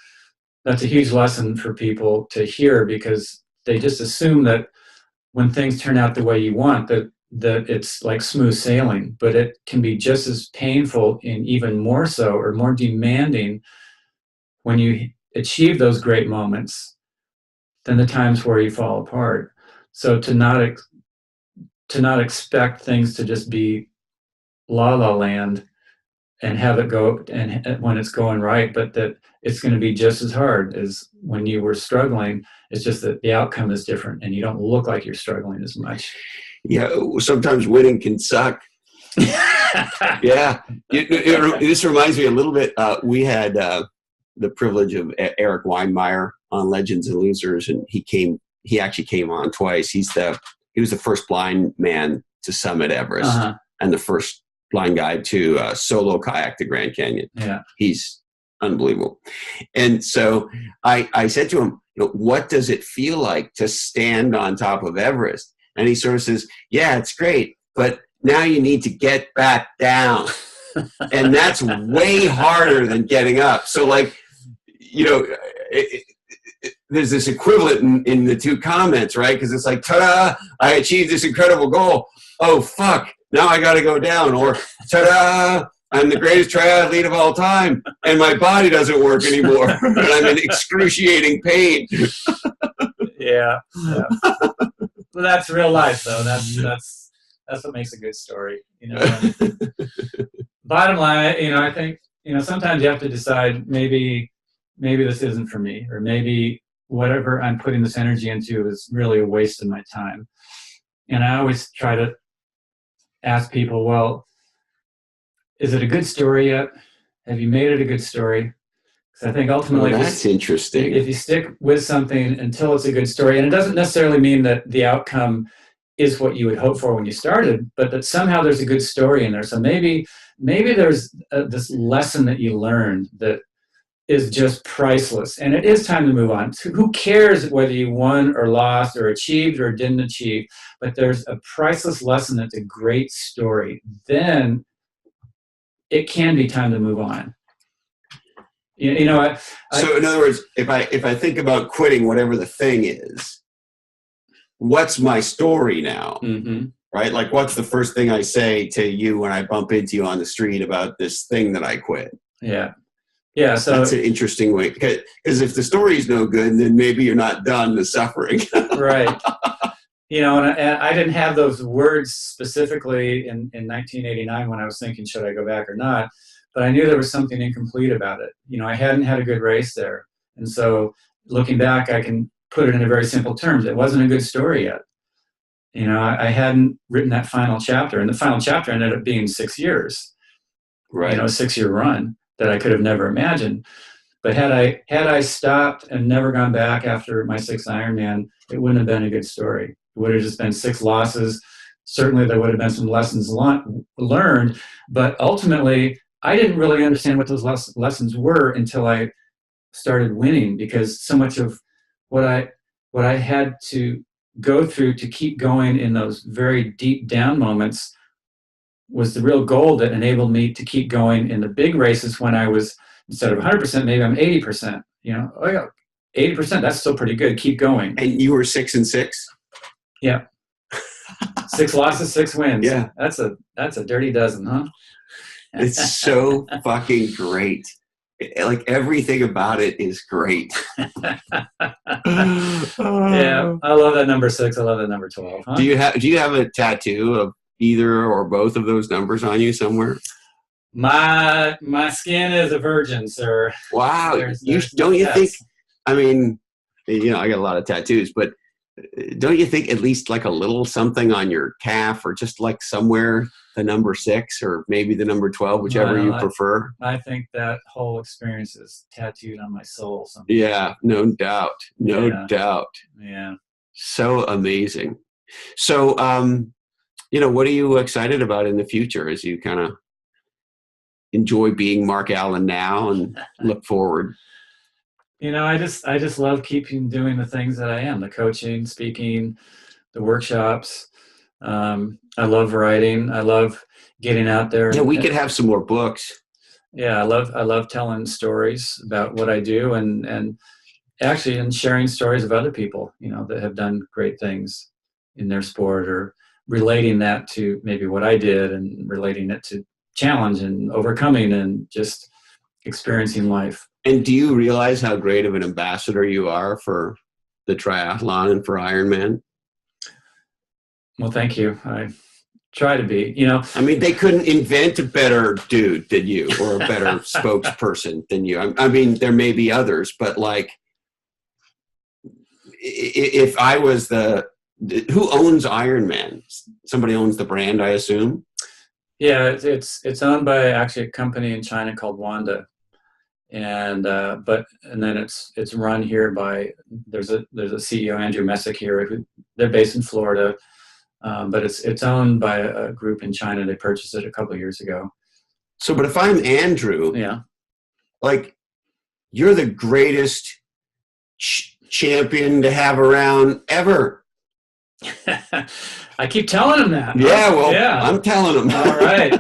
a huge lesson for people to hear, because they just assume that when things turn out the way you want, that it's like smooth sailing, but it can be just as painful, and even more so, or more demanding, when you achieve those great moments than the times where you fall apart. So to not expect things to just be la la land and have it go, and when it's going right, but that it's going to be just as hard as when you were struggling. It's just that the outcome is different, and you don't look like you're struggling as much. Yeah, sometimes winning can suck. Yeah, this reminds me a little bit. We had the privilege of Eric Weinmeier on Legends and Losers, and he actually came on twice. He was the first blind man to summit Everest, and the first blind guy to solo kayak the Grand Canyon. Yeah, he's unbelievable. And so I said to him, what does it feel like to stand on top of Everest? And he sort of says, yeah, it's great, but now you need to get back down. And that's way harder than getting up. So there's this equivalent in the two comments, right? Because it's like, ta-da, I achieved this incredible goal. Oh, fuck, now I got to go down. Or ta-da, I'm the greatest triathlete of all time, and my body doesn't work anymore, and I'm in excruciating pain. Yeah. Well, that's real life, though. That's what makes a good story, And bottom line, I think, sometimes you have to decide maybe this isn't for me, or maybe whatever I'm putting this energy into is really a waste of my time. And I always try to ask people, well, is it a good story yet? Have you made it a good story? Because I think ultimately, that's interesting. If you stick with something until it's a good story, and it doesn't necessarily mean that the outcome is what you would hope for when you started, but that somehow there's a good story in there. So maybe there's this lesson that you learned that is just priceless, and it is time to move on. So who cares whether you won or lost or achieved or didn't achieve, but there's a priceless lesson that's a great story. Then it can be time to move on. So in other words, if I think about quitting whatever the thing is, what's my story now? Mm-hmm. Right? Like, what's the first thing I say to you when I bump into you on the street about this thing that I quit? Yeah. So that's an interesting way, because if the story is no good, then maybe you're not done the suffering. Right. And I didn't have those words specifically in 1989 when I was thinking, should I go back or not? But I knew there was something incomplete about it. I hadn't had a good race there. And so looking back, I can put it in a very simple terms. It wasn't a good story yet. I hadn't written that final chapter, and the final chapter ended up being 6 years. Right. A 6-year run that I could have never imagined. But had I stopped and never gone back after my 6th Ironman, it wouldn't have been a good story. It would have just been 6 losses. Certainly there would have been some lessons learned, but ultimately I didn't really understand what those lessons were until I started winning, because so much of what I had to go through to keep going in those very deep down moments was the real gold that enabled me to keep going in the big races when I was, instead of 100%, maybe I'm 80%. Oh yeah, 80%, that's still pretty good. Keep going. And you were 6-6? Yeah. 6 losses, 6 wins. Yeah. That's a dirty dozen, huh? It's so fucking great. Like, everything about it is great. Yeah, I love that number 6. I love that number 12. Huh? Do you have a tattoo of either or both of those numbers on you somewhere? My skin is a virgin, sir. Wow. Don't you think? I mean, I got a lot of tattoos, but don't you think at least like a little something on your calf, or just like somewhere the number 6 or maybe the number 12, whichever you prefer? I think that whole experience is tattooed on my soul somehow. Yeah, no doubt. No doubt. Yeah. So amazing. So, what are you excited about in the future as you kind of enjoy being Mark Allen now and look forward? I just love doing the things that I am, the coaching, speaking, the workshops. I love writing. I love getting out there. Yeah, we could have some more books. Yeah, I love telling stories about what I do, and actually and sharing stories of other people, that have done great things in their sport, or relating that to maybe what I did, and relating it to challenge and overcoming and just experiencing life. And do you realize how great of an ambassador you are for the triathlon and for Ironman? Well, thank you. I try to be, I mean, they couldn't invent a better dude than you, or a better spokesperson than you. I mean, there may be others, but like, if I was who owns Ironman? Somebody owns the brand, I assume. Yeah, it's owned by actually a company in China called Wanda. And then it's run here by there's a CEO, Andrew Messick here, they're based in Florida, but it's owned by a group in China. They purchased it a couple of years ago. So, but if I'm Andrew, yeah, like, you're the greatest champion to have around ever. I keep telling him that. Yeah, well, yeah. I'm telling him. All right,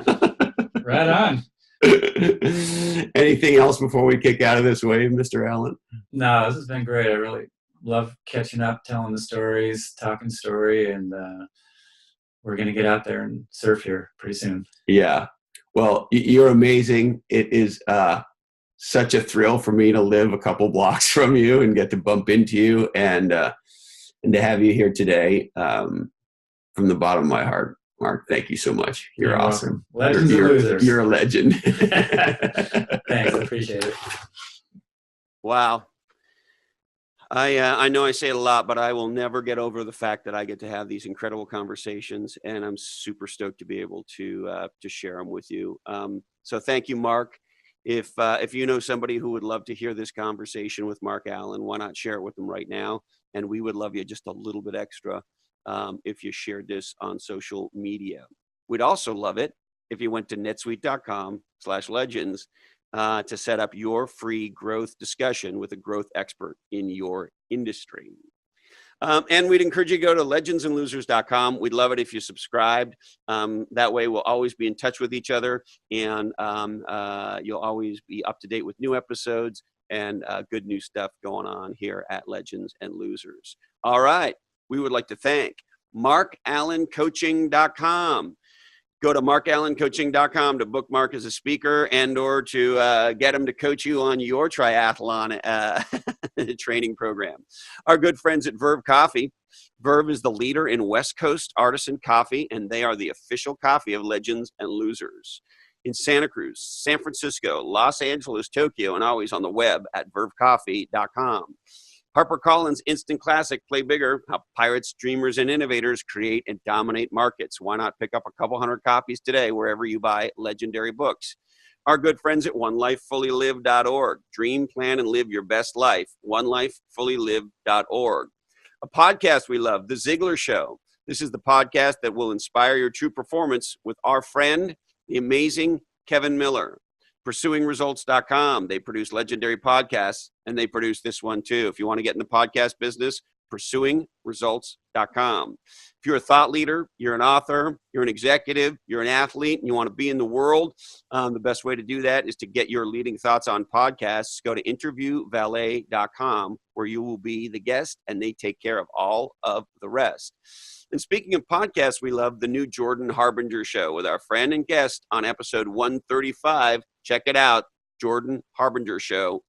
right on. Anything else before we kick out of this wave, Mr. Allen? No, this has been great. I really love catching up, telling the stories, talking story, and we're going to get out there and surf here pretty soon. Yeah. Well, you're amazing. It is such a thrill for me to live a couple blocks from you and get to bump into you and to have you here today. From the bottom of my heart, Mark, thank you so much. You're awesome. Welcome. Legends and losers. You're a legend. Thanks, I appreciate it. Wow. I know I say it a lot, but I will never get over the fact that I get to have these incredible conversations, and I'm super stoked to be able to share them with you. So thank you, Mark. If you know somebody who would love to hear this conversation with Mark Allen, why not share it with them right now? And we would love you just a little bit extra if you shared this on social media. We'd also love it if you went to netsuite.com/legends to set up your free growth discussion with a growth expert in your industry. And we'd encourage you to go to legendsandlosers.com. We'd love it if you subscribed. That way we'll always be in touch with each other, and you'll always be up to date with new episodes and good new stuff going on here at Legends and Losers. All right. We would like to thank markallencoaching.com. Go to markallencoaching.com to book Mark as a speaker and or to get him to coach you on your triathlon training program. Our good friends at Verve Coffee. Verve is the leader in West Coast artisan coffee, and they are the official coffee of Legends and Losers. In Santa Cruz, San Francisco, Los Angeles, Tokyo, and always on the web at vervecoffee.com. HarperCollins Instant Classic, Play Bigger, how pirates, dreamers, and innovators create and dominate markets. Why not pick up a couple hundred copies today wherever you buy legendary books? Our good friends at onelifefullylive.org. Dream, plan, and live your best life. onelifefullylive.org. A podcast we love, The Ziegler Show. This is the podcast that will inspire your true performance with our friend, the amazing Kevin Miller. PursuingResults.com. They produce legendary podcasts, and they produce this one too. If you want to get in the podcast business, PursuingResults.com. If you're a thought leader, you're an author, you're an executive, you're an athlete, and you want to be in the world, the best way to do that is to get your leading thoughts on podcasts. Go to interviewvalet.com, where you will be the guest, and they take care of all of the rest. And speaking of podcasts, we love the new Jordan Harbinger Show with our friend and guest on episode 135. Check it out, Jordan Harbinger Show.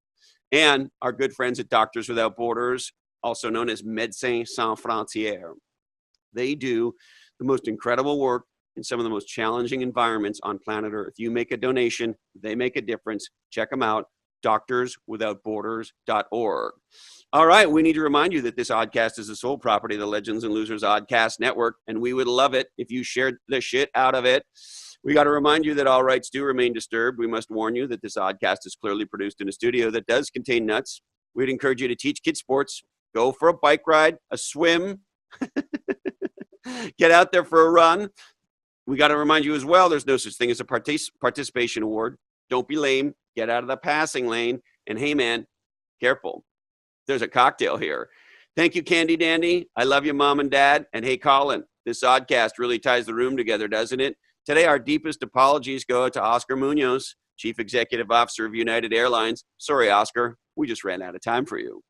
And our good friends at Doctors Without Borders, also known as Médecins Sans Frontières. They do the most incredible work in some of the most challenging environments on planet Earth. You make a donation, they make a difference. Check them out, doctorswithoutborders.org. All right, we need to remind you that this oddcast is the sole property of the Legends and Losers Oddcast Network, and we would love it if you shared the shit out of it. We got to remind you that all rights do remain disturbed. We must warn you that this oddcast is clearly produced in a studio that does contain nuts. We'd encourage you to teach kids sports, go for a bike ride, a swim, get out there for a run. We got to remind you as well, there's no such thing as a participation award. Don't be lame. Get out of the passing lane. And hey, man, careful. There's a cocktail here. Thank you, Candy Dandy. I love you, Mom and Dad. And hey, Colin, this oddcast really ties the room together, doesn't it? Today, our deepest apologies go to Oscar Munoz, Chief Executive Officer of United Airlines. Sorry, Oscar, we just ran out of time for you.